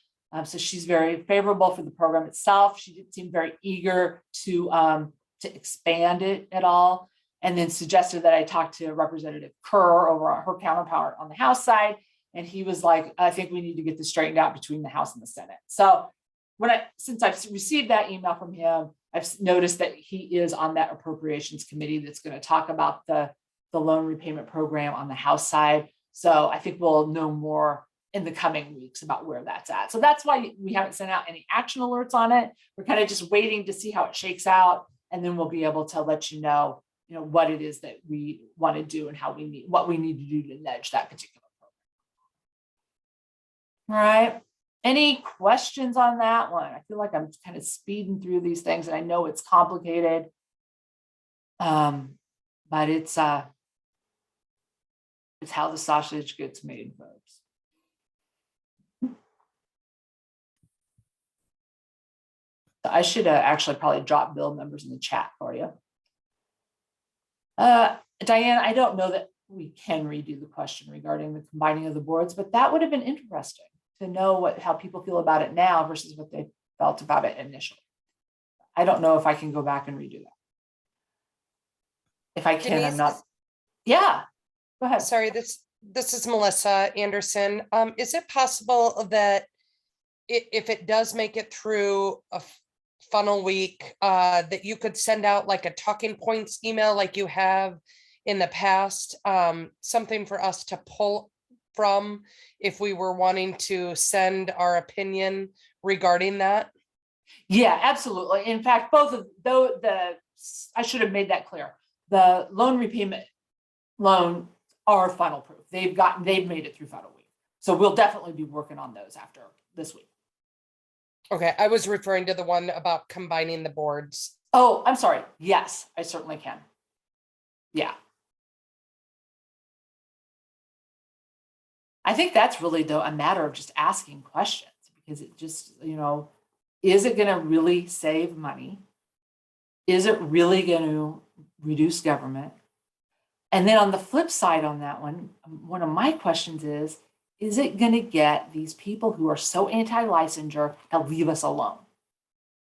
So she's very favorable for the program itself. She did seem very eager to expand it at all. And then suggested that I talk to Representative Kerr over on her counterpart on the House side. And he was like, I think we need to get this straightened out between the House and the Senate. So since I've received that email from him, I've noticed that he is on that appropriations committee that's going to talk about the loan repayment program on the House side. So I think we'll know more in the coming weeks about where that's at. So that's why we haven't sent out any action alerts on it. We're kind of just waiting to see how it shakes out. And then we'll be able to let you know, what it is that we want to do and what we need to do to nudge that particular program. All right. Any questions on that one? I feel like I'm kind of speeding through these things and I know it's complicated. But it's how the sausage gets made, folks. So I should actually probably drop bill numbers in the chat for you. Diane, I don't know that we can redo the question regarding the combining of the boards, but that would have been interesting to know how people feel about it now versus what they felt about it initially. I don't know if I can go back and redo that. If I can, Denise, I'm not. Yeah, go ahead. Sorry, this is Melissa Anderson. Is it possible that if it does make it through a funnel week, that you could send out like a talking points email like you have in the past, something for us to pull from if we were wanting to send our opinion regarding that? Yeah, absolutely. In fact, both of those, I should have made that clear. The loan repayment loan are funnel proof. They've made it through funnel week. So we'll definitely be working on those after this week. Okay, I was referring to the one about combining the boards. Oh, I'm sorry. Yes, I certainly can. Yeah. I think that's really though a matter of just asking questions because it just, is it going to really save money? Is it really going to reduce government? And then on the flip side on that one of my questions is it going to get these people who are so anti-licensure to leave us alone?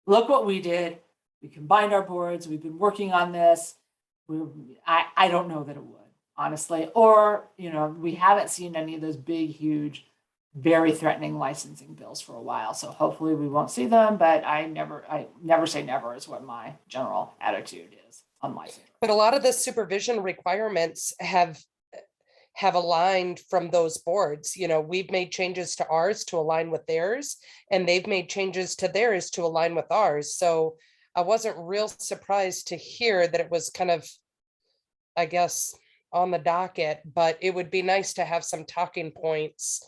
Look what we did. We combined our boards. We've been working on this. I don't know that it would, honestly. Or, we haven't seen any of those big, huge, very threatening licensing bills for a while. So hopefully we won't see them, but I never say never is what my general attitude is on licensing. But a lot of the supervision requirements have aligned from those boards. We've made changes to ours to align with theirs, and they've made changes to theirs to align with ours. So I wasn't real surprised to hear that it was kind of, I guess, on the docket, but it would be nice to have some talking points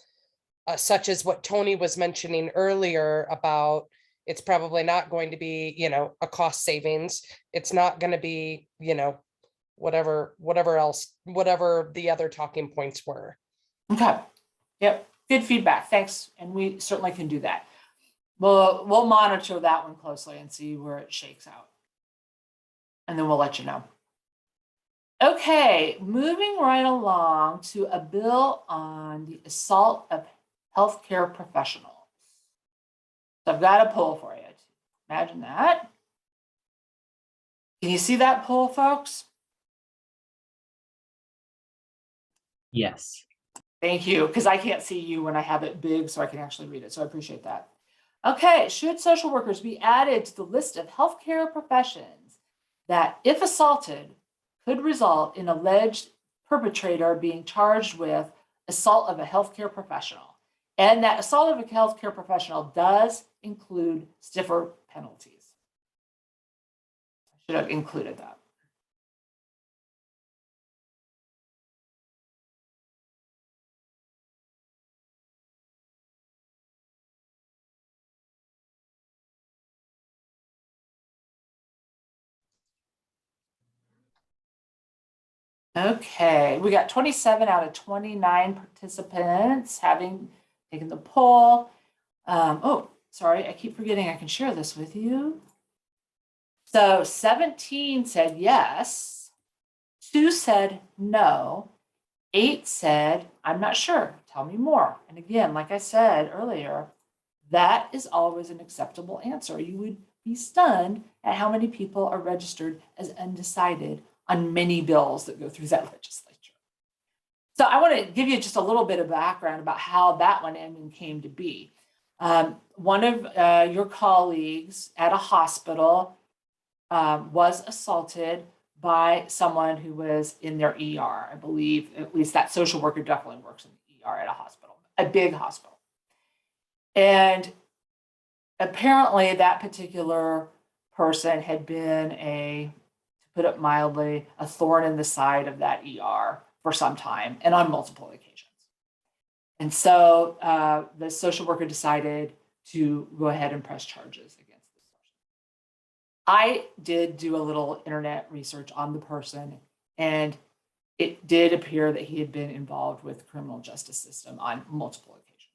such as what Tony was mentioning earlier about it's probably not going to be, a cost savings. It's not going to be, whatever else, whatever the other talking points were. Okay. Yep. Good feedback. Thanks. And we certainly can do that. We'll monitor that one closely and see where it shakes out. And then we'll let you know. Okay, moving right along to a bill on the assault of healthcare professionals. So I've got a poll for you. Imagine that. Can you see that poll, folks? Yes. Thank you, because I can't see you when I have it big, so I can actually read it. So I appreciate that. Okay, should social workers be added to the list of healthcare professions that, if assaulted, could result in alleged perpetrator being charged with assault of a healthcare professional? And that assault of a healthcare professional does include stiffer penalties. I should have included that. Okay, we got 27 out of 29 participants having taken the poll. Oh, sorry, I keep forgetting I can share this with you. So 17 said yes, 2 said no, 8 said, I'm not sure, tell me more. And again, like I said earlier, that is always an acceptable answer. You would be stunned at how many people are registered as undecided on many bills that go through that legislature. So I want to give you just a little bit of background about how that one came to be. One of your colleagues at a hospital was assaulted by someone who was in their ER. I believe at least that social worker definitely works in the ER at a hospital, a big hospital. And apparently that particular person had been to put it mildly, a thorn in the side of that ER for some time and on multiple occasions. And so the social worker decided to go ahead and press charges against this person. I did do a little internet research on the person, and it did appear that he had been involved with the criminal justice system on multiple occasions.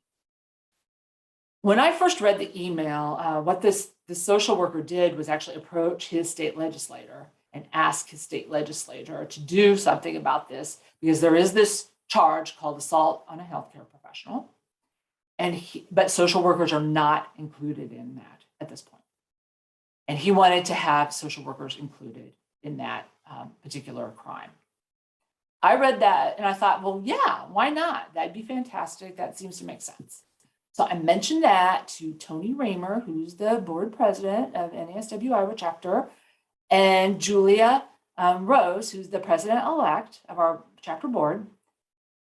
When I first read the email, what the social worker did was actually approach his state legislator and ask his state legislator to do something about this, because there is this charge called assault on a healthcare professional, but social workers are not included in that at this point. And he wanted to have social workers included in that particular crime. I read that and I thought, well, yeah, why not? That'd be fantastic. That seems to make sense. So I mentioned that to Tony Raymer, who's the board president of NASW Iowa Chapter, and Julia Rose, who's the president-elect of our chapter board.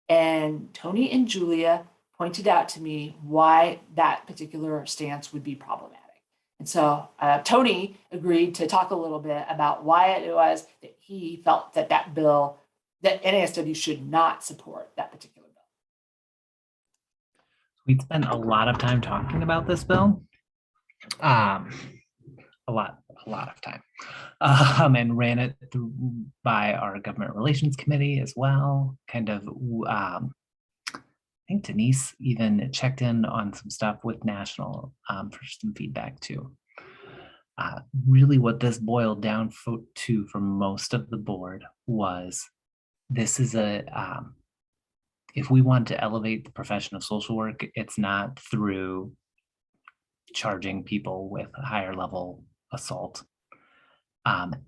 And Tony and Julia pointed out to me why that particular stance would be problematic. And so Tony agreed to talk a little bit about why it was that he felt that that bill, that NASW should not support that particular bill. We'd spent a lot of time talking about this bill. A lot of time. And ran it through by our government relations committee as well. Kind of, I think Denise even checked in on some stuff with National for some feedback too. Really what this boiled down to for most of the board was, this is if we want to elevate the profession of social work, it's not through charging people with a higher level assault.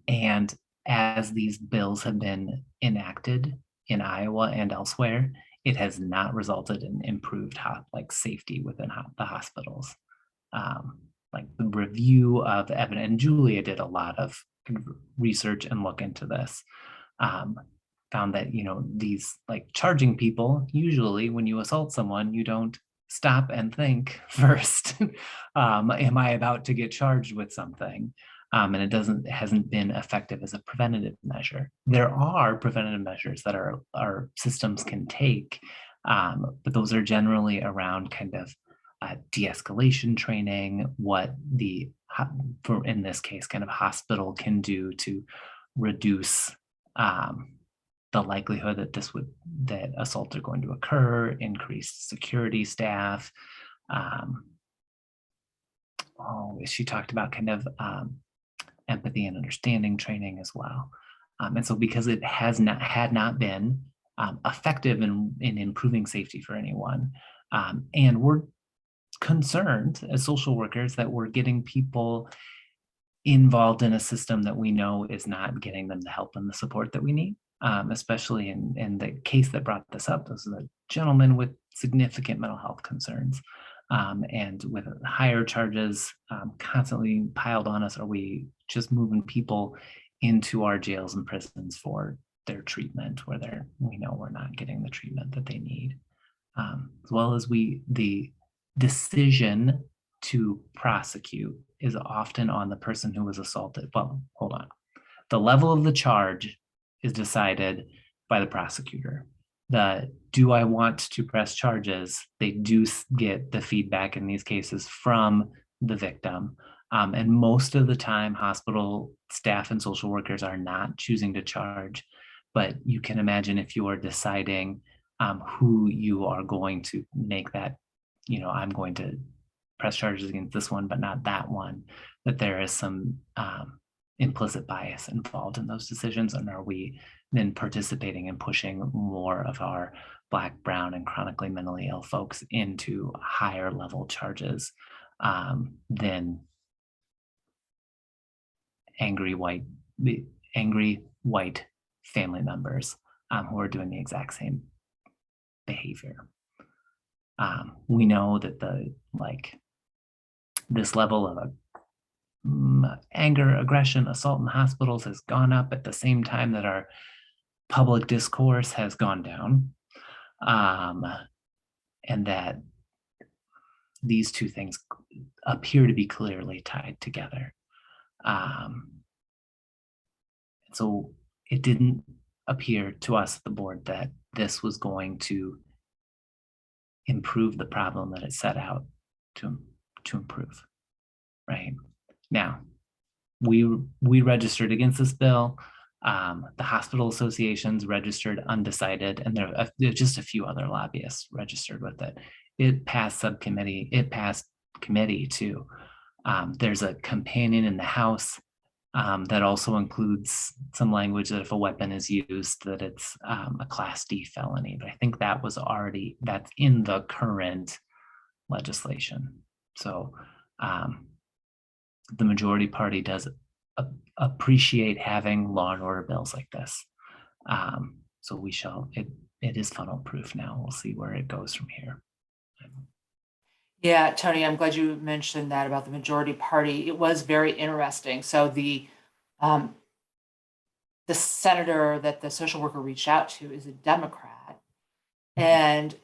And as these bills have been enacted in Iowa and elsewhere, it has not resulted in improved safety within the hospitals. Like the review of evidence, and Julia did a lot of research and look into this. Found that, these charging people, usually when you assault someone, you don't stop and think first, am I about to get charged with something? And it hasn't been effective as a preventative measure. There are preventative measures that our systems can take But those are generally around kind of de-escalation training, what for in this case, kind of hospital can do to reduce the likelihood that assaults are going to occur, increased security staff. She talked about kind of empathy and understanding training as well. And so because it had not been effective in improving safety for anyone, and we're concerned as social workers that we're getting people involved in a system that we know is not getting them the help and the support that we need, especially in the case that brought this up. This is a gentleman with significant mental health concerns. And with higher charges constantly piled on us, are we just moving people into our jails and prisons for their treatment where we know we're not getting the treatment that they need? As well as the decision to prosecute is often on the person who was assaulted. Well, hold on. The level of the charge is decided by the prosecutor. Do I want to press charges? They do get the feedback in these cases from the victim. And most of the time, hospital staff and social workers are not choosing to charge. But you can imagine if you are deciding who you are going to make that, I'm going to press charges against this one, but not that one, that there is some implicit bias involved in those decisions. And are we then participating and pushing more of our Black, brown, and chronically mentally ill folks into higher level charges than angry white family members who are doing the exact same behavior? We know that this level of anger, aggression, assault in hospitals has gone up at the same time that our public discourse has gone down, and that these two things appear to be clearly tied together. So it didn't appear to us, the board, that this was going to improve the problem that it set out to improve. Right now, we registered against this bill. The hospital associations registered undecided, and there are just a few other lobbyists registered with it. It passed subcommittee. It passed committee too. There's a companion in the House that also includes some language that if a weapon is used, that it's a Class D felony. But I think that's in the current legislation. So the majority party does appreciate having law and order bills like this. So it is funnel proof now. We'll see where it goes from here. Yeah, Tony, I'm glad you mentioned that about the majority party. It was very interesting. So the senator that the social worker reached out to is a Democrat. And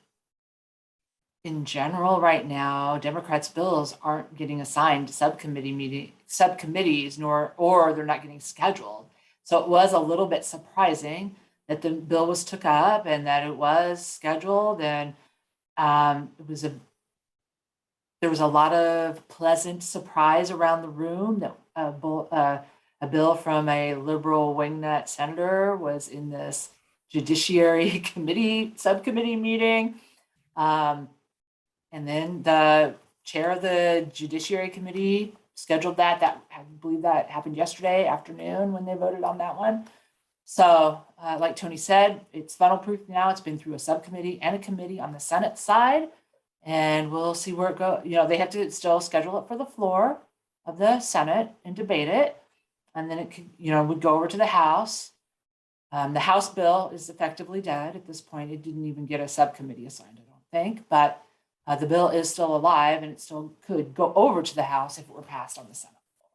in general, right now, Democrats' bills aren't getting assigned to subcommittees, or they're not getting scheduled. So it was a little bit surprising that the bill was took up and that it was scheduled, and there was a lot of pleasant surprise around the room that a bill from a liberal wingnut senator was in this Judiciary subcommittee meeting. And then the chair of the Judiciary Committee scheduled that. I believe that happened yesterday afternoon when they voted on that one. So like Tony said, it's funnel proof now. It's been through a subcommittee and a committee on the Senate side. And we'll see where it goes. They have to still schedule it for the floor of the Senate and debate it. And then it could, would go over to the House. The House bill is effectively dead at this point. It didn't even get a subcommittee assigned, I don't think. But the bill is still alive, and it still could go over to the House if it were passed on the Senate floor.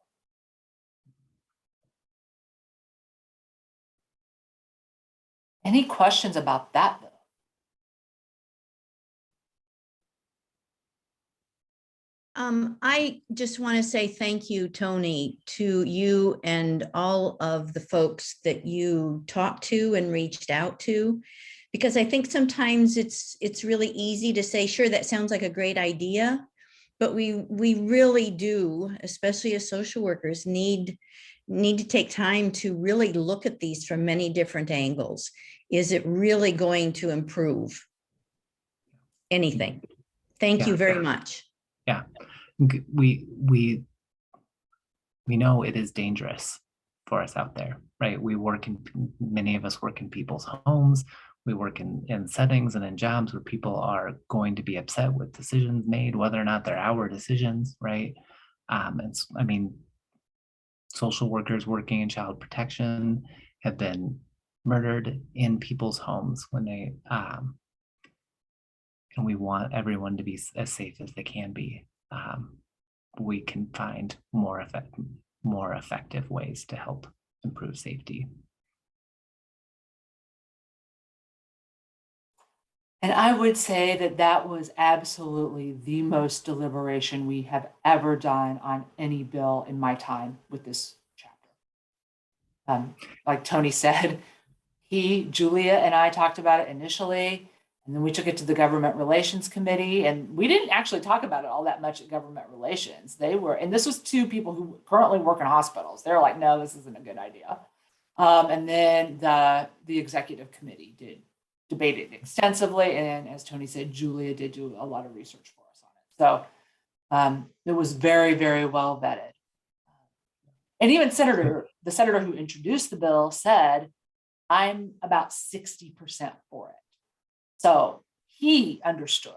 Any questions about that bill? I just want to say thank you, Tony, to you and all of the folks that you talked to and reached out to, Because I think sometimes it's really easy to say, sure, that sounds like a great idea. But we really do, especially as social workers, need to take time to really look at these from many different angles. Is it really going to improve anything? Thank you very much. Yeah, we know it is dangerous for us out there, right? Many of us work in people's homes. We work in settings and in jobs where people are going to be upset with decisions made, whether or not they're our decisions, right? Social workers working in child protection have been murdered in people's homes when they, and we want everyone to be as safe as they can be. We can find more effective ways to help improve safety. And I would say that was absolutely the most deliberation we have ever done on any bill in my time with this chapter. Like Tony said, Julia and I talked about it initially, and then we took it to the Government Relations Committee, and we didn't actually talk about it all that much at Government Relations. And this was two people who currently work in hospitals. They're like, no, this isn't a good idea. And then the Executive Committee debated extensively, and as Tony said, Julia did do a lot of research for us on it. So it was very, very well vetted. And even the senator who introduced the bill said, I'm about 60% for it. So he understood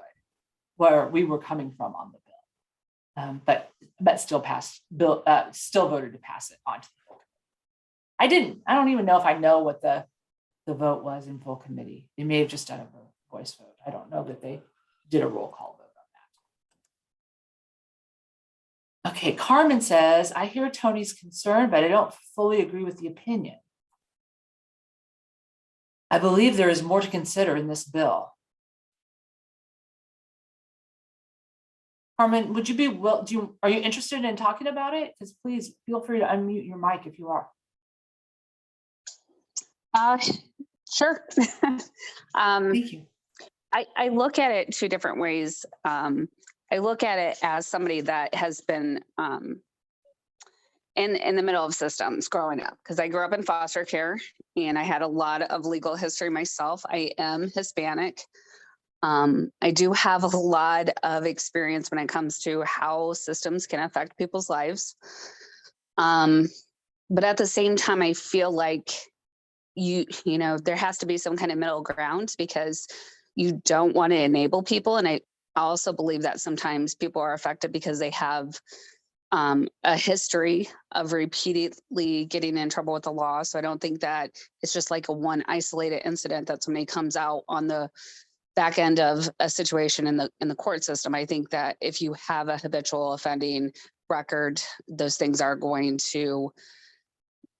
where we were coming from on the bill, but still voted to pass it on to the full committee. I don't even know if I know what the vote was in full committee. They may have just done a voice vote. I don't know that they did a roll call vote on that. Okay, Carmen says, I hear Tony's concern, but I don't fully agree with the opinion. I believe there is more to consider in this bill. Carmen, would you be are you interested in talking about it? Because please feel free to unmute your mic if you are. Sure. Thank you. I look at it two different ways. I look at it as somebody that has been in the middle of systems growing up, because I grew up in foster care and I had a lot of legal history myself. I am Hispanic. I do have a lot of experience when it comes to how systems can affect people's lives. But at the same time, I feel like you know, there has to be some kind of middle ground, because you don't want to enable people. And I also believe that sometimes people are affected because they have a history of repeatedly getting in trouble with the law. So I don't think that it's just like a one isolated incident that somebody comes out on the back end of a situation in the court system. I think that if you have a habitual offending record, those things are going to,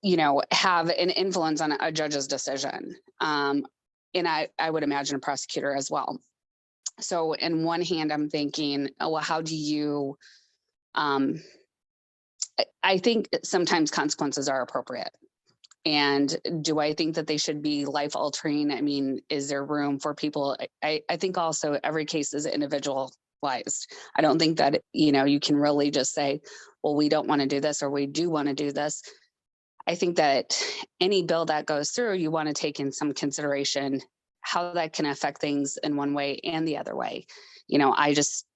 you know, have an influence on a judge's decision. And I would imagine a prosecutor as well. So in one hand, I'm thinking, oh, well, how do you, I think sometimes consequences are appropriate. And do I think that they should be life altering? I mean, is there room for people? I think also every case is individualized. I don't think that, you know, you can really just say, well, we don't want to do this or we do want to do this. I think that any bill that goes through, you want to take in some consideration how that can affect things in one way and the other way. You know, I just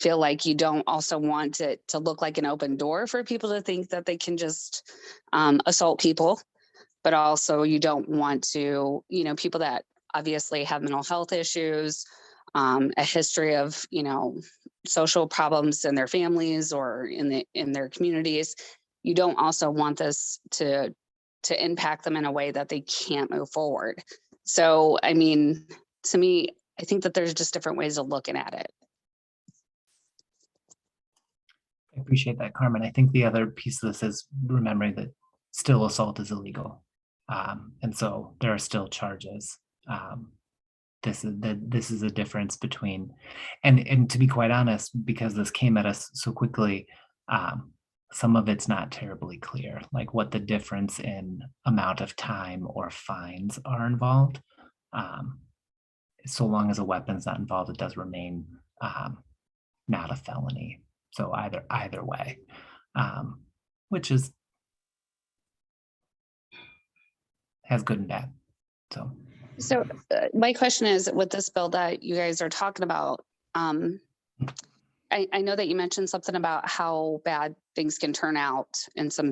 feel like you don't also want it to look like an open door for people to think that they can just assault people, but also you don't want to, you know, people that obviously have mental health issues, a history of, you know, social problems in their families or in their communities. You don't also want this to impact them in a way that they can't move forward. So, I mean, to me, I think that there's just different ways of looking at it. I appreciate that, Carmen. I think the other piece of this is remembering that still assault is illegal. And so there are still charges. This is a difference between, and to be quite honest, because this came at us so quickly, some of it's not terribly clear, like what the difference in amount of time or fines are involved. so long as a weapon's not involved, it does remain not a felony. So either way, which has good and bad. So my question is, with this bill that you guys are talking about, I know that you mentioned something about how bad things can turn out in some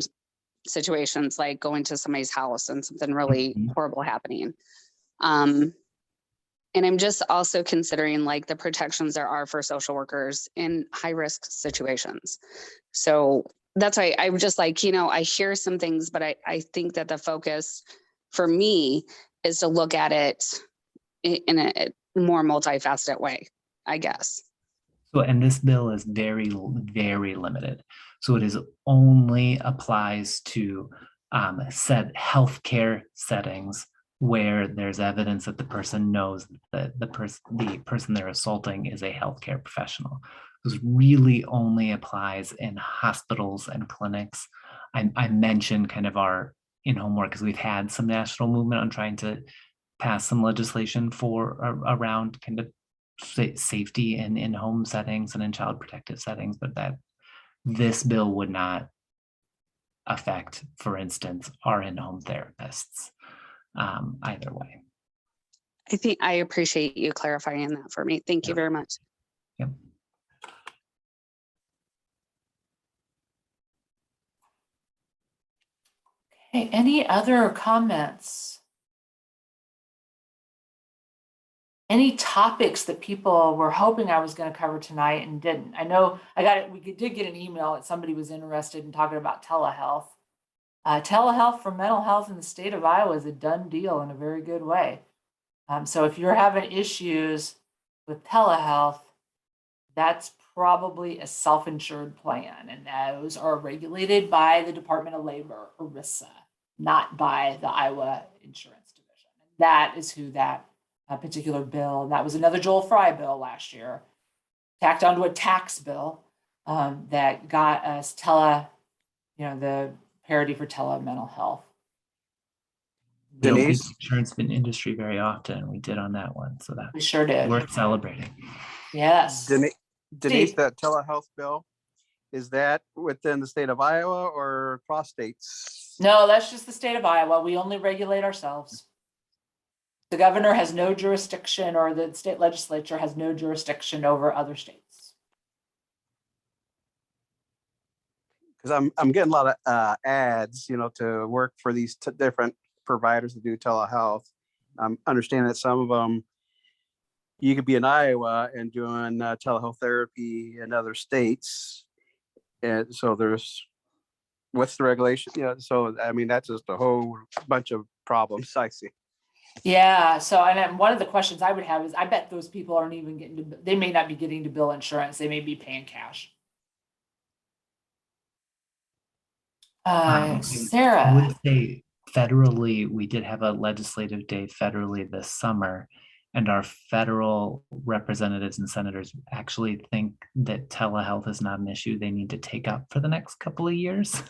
situations, like going to somebody's house and something really horrible happening. And I'm just also considering like the protections there are for social workers in high risk situations. So that's why I'm just like, I hear some things, but I think that the focus for me is to look at it in a more multifaceted way, I guess. So, and this bill is very, very limited. So it only applies to said healthcare settings where there's evidence that the person knows that the person they're assaulting is a healthcare professional. This really only applies in hospitals and clinics. I mentioned kind of our in-home work because we've had some national movement on trying to pass some legislation around kind of safety in in-home settings and in child protective settings, but that this bill would not affect, for instance, our in-home therapists either way. I think I appreciate you clarifying that for me. Thank you very much. Yep. Okay, any other comments? Any topics that people were hoping I was going to cover tonight and didn't? I know we did get an email that somebody was interested in talking about telehealth. Telehealth for mental health in the state of Iowa is a done deal in a very good way. So if you're having issues with telehealth, that's probably a self-insured plan, and those are regulated by the Department of Labor, ERISA, not by the Iowa Insurance Division. And that is who that particular bill, and that was another Joel Fry bill last year, tacked onto a tax bill that got us the parity for mental health. Denise? Insurance industry very often. We did on that one, so that We sure did. worth celebrating. Yes. Denise, Steve. that telehealth bill, is that within the state of Iowa or across states? No, that's just the state of Iowa. We only regulate ourselves. The governor has no jurisdiction, or the state legislature has no jurisdiction over other states. Because I'm getting a lot of ads, to work for these different providers to do telehealth. I'm understanding that some of them, you could be in Iowa and doing telehealth therapy in other states. And so what's the regulation? So, I mean, that's just a whole bunch of problems I see. Yeah. So, and then one of the questions I would have is, I bet those people aren't even they may not be getting to bill insurance. They may be paying cash. Sarah. I would say federally, we did have a legislative day federally this summer, and our federal representatives and senators actually think that telehealth is not an issue they need to take up for the next couple of years.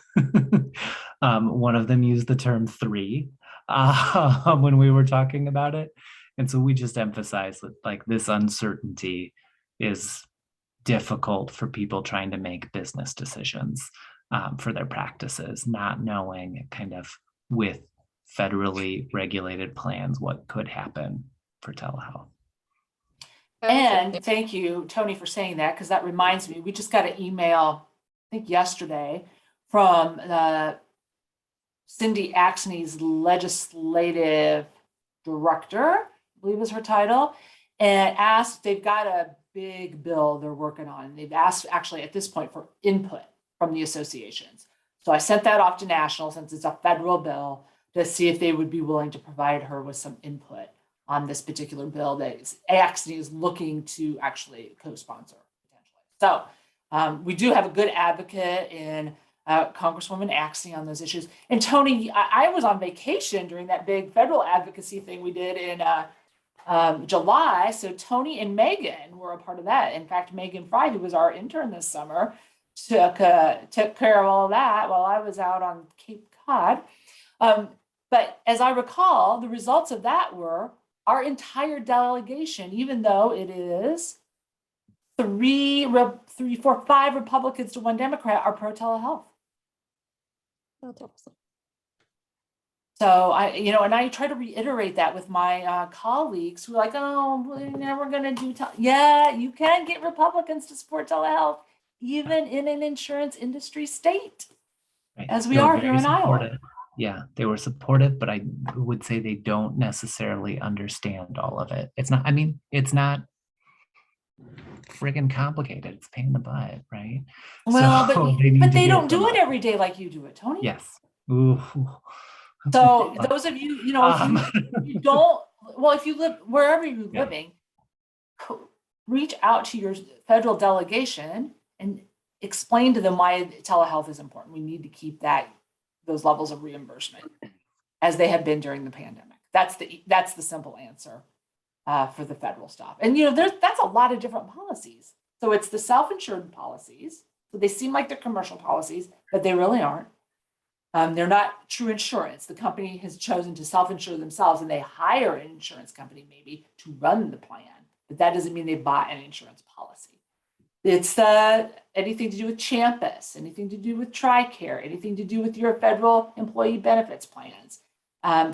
One of them used the term 3 when we were talking about it. And so we just emphasize that like this uncertainty is difficult for people trying to make business decisions for their practices, not knowing kind of with federally regulated plans what could happen for telehealth. And thank you, Tony, for saying that, because that reminds me, we just got an email, I think yesterday, from Cindy Axney's legislative director, I believe is her title, and asked, they've got a big bill they're working on. They've asked actually at this point for input from the associations. So I sent that off to national, since it's a federal bill, to see if they would be willing to provide her with some input on this particular bill that Axney is looking to actually co-sponsor potentially. So we do have a good advocate in Congresswoman Axney on those issues. And Tony, I was on vacation during that big federal advocacy thing we did in July. So Tony and Megan were a part of that. In fact, Megan Fry, who was our intern this summer, took care of all of that while I was out on Cape Cod. But as I recall, the results of that were our entire delegation, even though it is 3, 4, 5 Republicans to 1 Democrat, are pro telehealth. That's awesome. So and I try to reiterate that with my colleagues who are like, oh, we're never going to do yeah, you can get Republicans to support telehealth, even in an insurance industry state, Right. as we They were are here very in Iowa. supportive. Yeah, they were supportive, but I would say they don't necessarily understand all of it. It's not friggin' complicated. It's a pain in the butt, right? Well, So but need to they hear don't from do it us. every day like you do it, Tony. Yes. Ooh. So those of you, if you don't, well, if you live wherever you're Yeah. living, reach out to your federal delegation and explain to them why telehealth is important. We need to keep those levels of reimbursement as they have been during the pandemic. That's the simple answer for the federal stuff. And that's a lot of different policies. So it's the self-insured policies. So they seem like they're commercial policies, but they really aren't. They're not true insurance. The company has chosen to self-insure themselves, and they hire an insurance company maybe to run the plan, but that doesn't mean they buy an insurance policy. It's anything to do with Champus, anything to do with TRICARE, anything to do with your federal employee benefits plans.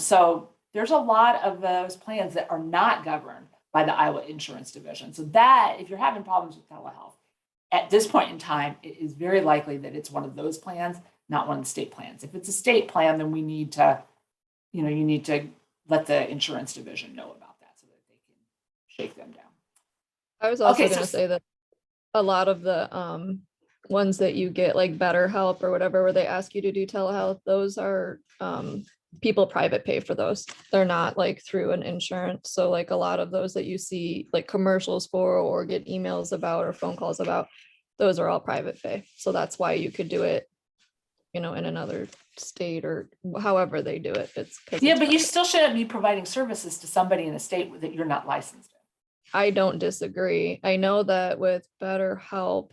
So there's a lot of those plans that are not governed by the Iowa Insurance Division. So that, if you're having problems with telehealth, at this point in time, it is very likely that it's one of those plans, not one of the state plans. If it's a state plan, then we need to, you need to let the insurance division know about that so that they can shake them down. I was also Okay, going to say that a lot of the ones that you get, like BetterHelp or whatever, where they ask you to do telehealth, those are people private pay for those. They're not like through an insurance. So like a lot of those that you see like commercials for or get emails about or phone calls about, those are all private pay. So that's why you could do it, in another state or however they do it. It's but private. you still shouldn't be providing services to somebody in a state that you're not licensed in. I don't disagree. I know that with BetterHelp,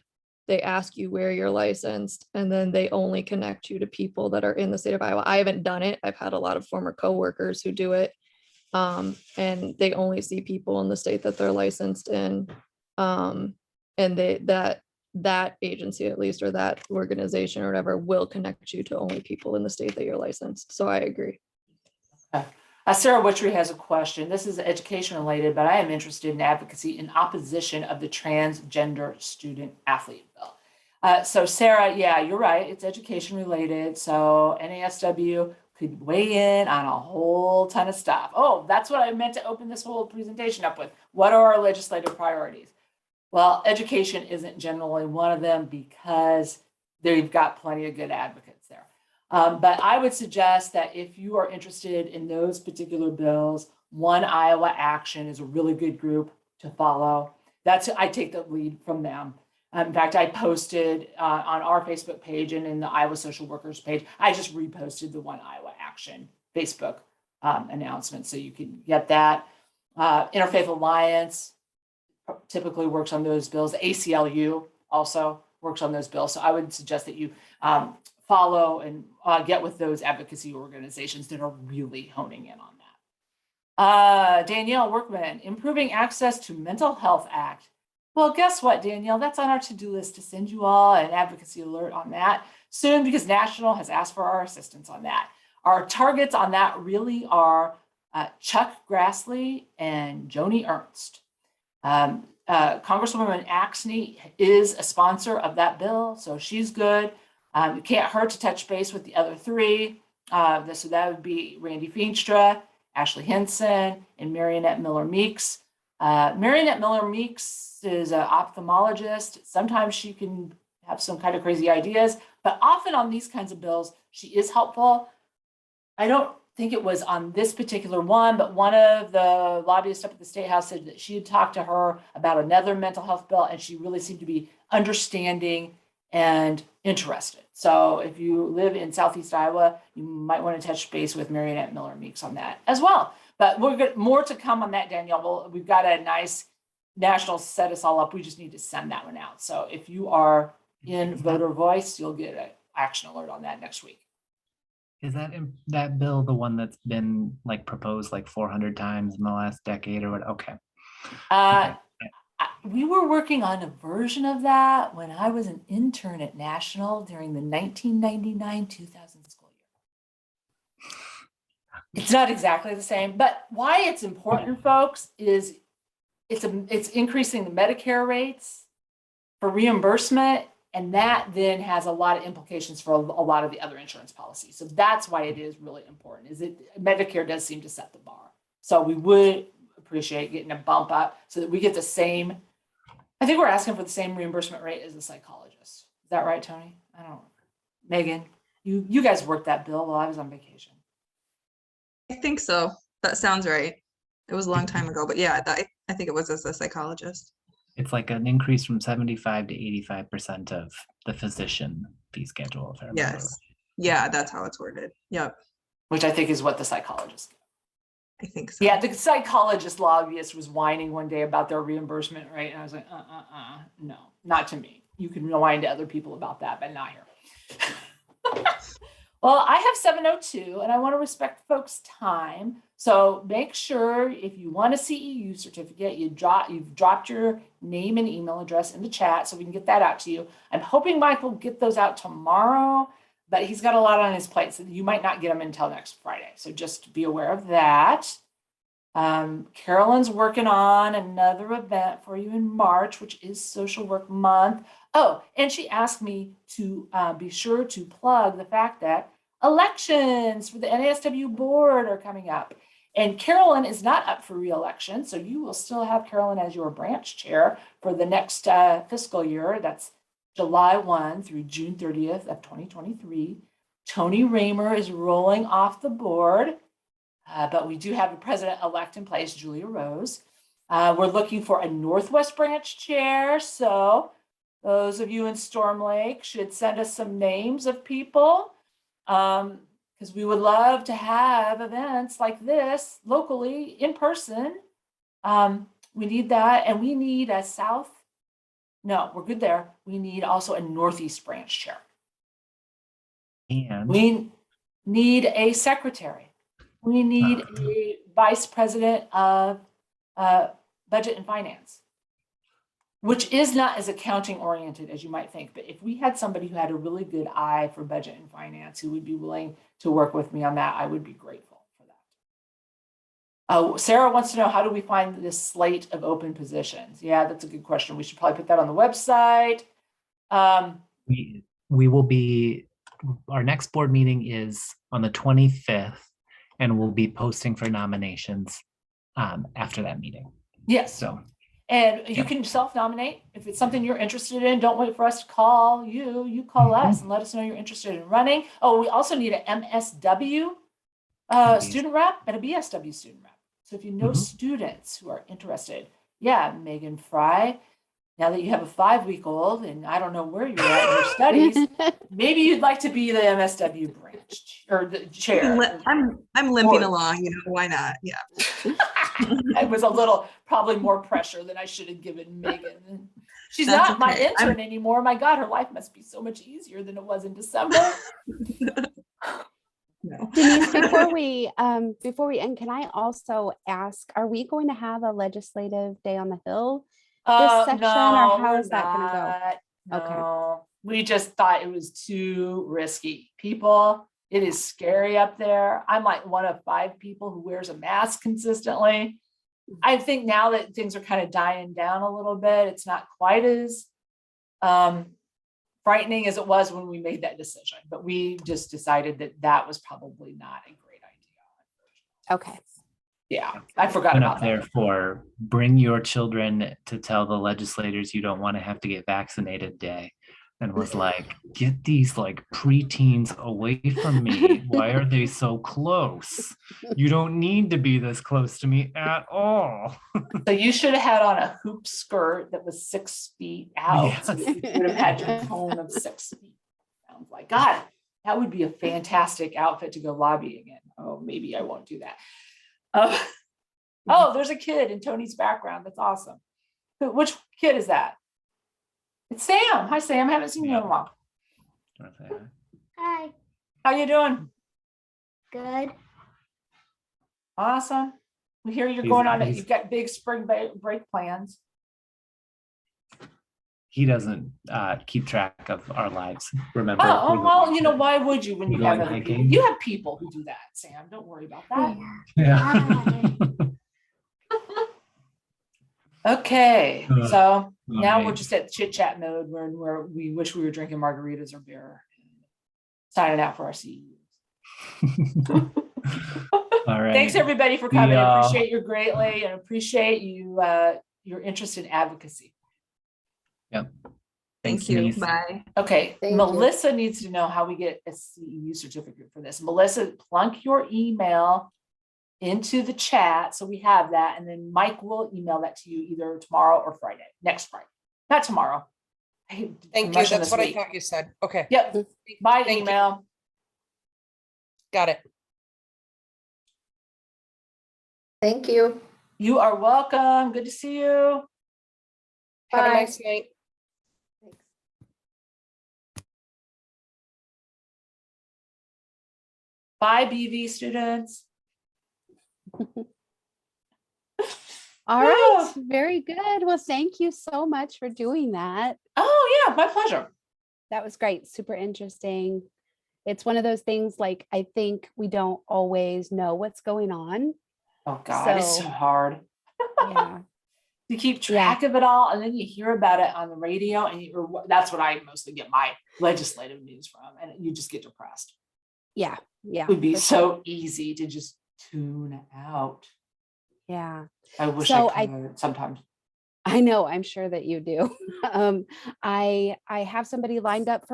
they ask you where you're licensed, and then they only connect you to people that are in the state of Iowa. I haven't done it. I've had a lot of former coworkers who do it, and they only see people in the state that they're licensed in. And that agency, at least, or that organization or whatever, will connect you to only people in the state that you're licensed. So I agree. Sarah Witchery has a question. This is education related, but I am interested in advocacy in opposition of the transgender student athlete bill. So Sarah, yeah, you're right. It's education related. So NASW could weigh in on a whole ton of stuff. Oh, that's what I meant to open this whole presentation up with. What are our legislative priorities? Well, education isn't generally one of them because they've got plenty of good advocates there. But I would suggest that if you are interested in those particular bills, One Iowa Action is a really good group to follow. I take the lead from them. In fact, I posted on our Facebook page and in the Iowa Social Workers page, I just reposted the One Iowa Action Facebook announcement, so you can get that. Interfaith Alliance typically works on those bills. The ACLU also works on those bills. So I would suggest that you follow and get with those advocacy organizations that are really honing in on that. Danielle Workman, Improving Access to Mental Health Act. Well, guess what, Danielle? That's on our to-do list to send you all an advocacy alert on that soon, because National has asked for our assistance on that. Our targets on that really are Chuck Grassley and Joni Ernst. Congresswoman Axney is a sponsor of that bill, so she's good. It can't hurt to touch base with the other three. So that would be Randy Feenstra, Ashley Henson, and Marionette Miller-Meeks. Marionette Miller-Meeks is an ophthalmologist. Sometimes she can have some kind of crazy ideas, but often on these kinds of bills, she is helpful. I don't think it was on this particular one, but one of the lobbyists up at the State House said that she had talked to her about another mental health bill, and she really seemed to be understanding and interested. So if you live in Southeast Iowa, you might want to touch base with Marionette Miller-Meeks on that as well. But we're good, more to come on that, Danielle. We've got a nice national set us all up. We just need to send that one out. So if you are in Voter Voice, you'll get an action alert on that next week. Is that bill the one that's been like proposed like 400 times in the last decade or what? Okay. We were working on a version of that when I was an intern at National during the 1999-2000 school year. It's not exactly the same, but why it's important, folks, is it's increasing the Medicare rates for reimbursement, and that then has a lot of implications for a lot of the other insurance policies. So that's why it is really important, is it Medicare does seem to set the bar. So we would appreciate getting a bump up so that we get the same, I think we're asking for the same reimbursement rate as a psychologist. Is that right, Tony? I don't know. Megan, you guys worked that bill while I was on vacation. I think so. That sounds right. It was a long time ago, but yeah, I think it was as a psychologist. It's like an increase from 75 to 85% of the physician fee schedule. If I remember. Yes. Yeah, that's how it's worded. Yep. Which I think is what the psychologist get. I think so. Yeah, the psychologist lobbyist was whining one day about their reimbursement rate, and I was like, no, not to me. You can whine to other people about that, but not here. Well, I have 7:02, and I want to respect folks' time. So make sure if you want a CEU certificate, you've dropped your name and email address in the chat so we can get that out to you. I'm hoping Mike will get those out tomorrow, but he's got a lot on his plate, so you might not get them until next Friday. So just be aware of that. Carolyn's working on another event for you in March, which is Social Work Month. Oh, and she asked me to be sure to plug the fact that elections for the NASW board are coming up. And Carolyn is not up for re-election, so you will still have Carolyn as your branch chair for the next fiscal year. That's July 1 through June 30th of 2023. Tony Raymer is rolling off the board, but we do have a president-elect in place, Julia Rose. We're looking for a Northwest branch chair, so those of you in Storm Lake should send us some names of people, because we would love to have events like this locally in person. We need that, and we need a South. No, we're good there. We need also a Northeast branch chair. And we need a secretary. We need a vice president of budget and finance, which is not as accounting oriented as you might think. But if we had somebody who had a really good eye for budget and finance, who would be willing to work with me on that, I would be grateful for that. Sarah wants to know, how do we find this slate of open positions? Yeah, that's a good question. We should probably put that on the website. We will be, our next board meeting is on the 25th, and we'll be posting for nominations after that meeting. Yes. So, and you can self-nominate. If it's something you're interested in, don't wait for us to call you. You call us and let us know you're interested in running. Oh, we also need an MSW student rep and a BSW student rep. So if you know students who are interested, yeah, Megan Fry, now that you have a 5-week-old and I don't know where you're at in your studies, maybe you'd like to be the MSW branch or the chair. I'm limping along, why not? Yeah. It was a little, probably more pressure than I should have given Megan. She's That's not my okay. intern anymore. My God, her life must be so much easier than it was in December. No. Denise, before we end, can I also ask, are we going to have a legislative day on the Hill this section, or how is that going to go? Okay. No, we just thought it was too risky. People, it is scary up there. I'm like one of 5 people who wears a mask consistently. I think now that things are kind of dying down a little bit, it's not quite as frightening as it was when we made that decision. But we just decided that that was probably not a great idea. Okay. Yeah, I forgot went about up that. there for bring your children to tell the legislators you don't want to have to get vaccinated day, and was like, get these like preteens away from me. Why are they so close? You don't need to be this close to me at all. So you should have had on a hoop skirt that was 6 feet out. Yes. So that you would have had your cone of 6 feet. Sounds like, God, that would be a fantastic outfit to go lobbying in. Oh, maybe I won't do that. Oh, there's a kid in Tony's background. That's awesome. Which kid is that? It's Sam. Hi, Sam. I haven't seen you in a while. Hi. How you doing? Good. Awesome. We hear you're He's- going on, he's- you've got big spring break plans. He doesn't keep track of our lives. Remember? Oh, we- well, you know, why would you when you We're have going other people? hiking. You have people who do that, Sam. Don't worry about that. Yeah. Yeah. Okay, so now we're right. just at chit chat mode where we wish we were drinking margaritas or beer. Signing out for our CEUs. All right. Thanks everybody for coming. I Yeah. appreciate you greatly and appreciate you your interest in advocacy. Yep. Thank Thanks, you. Denise. Bye. Okay, Thank you. Melissa needs to know how we get a CEU certificate for this. Melissa, plunk your email into the chat so we have that, and then Mike will email that to you either tomorrow or Friday, next Friday, not tomorrow. Thank you. rushing That's this what I week. thought you said. Okay, Yep, by Thank you. email. got it. Thank you. You are welcome. Good to see you. Have a Bye. nice night. Bye, BV students. All right, very good. Well, thank you so much for doing that. Oh yeah, my pleasure. That was great. Super interesting. It's one of those things like I think we don't always know what's going on. Oh God, it's so So- hard. Yeah. You keep track of it all, and then you hear about it on the radio, and that's what I mostly get my legislative news from, and you just get depressed. Yeah. Yeah. It would be for so easy to just tune out. Yeah. I wish So I could sometimes. I know, I'm sure that you do. I have somebody lined up for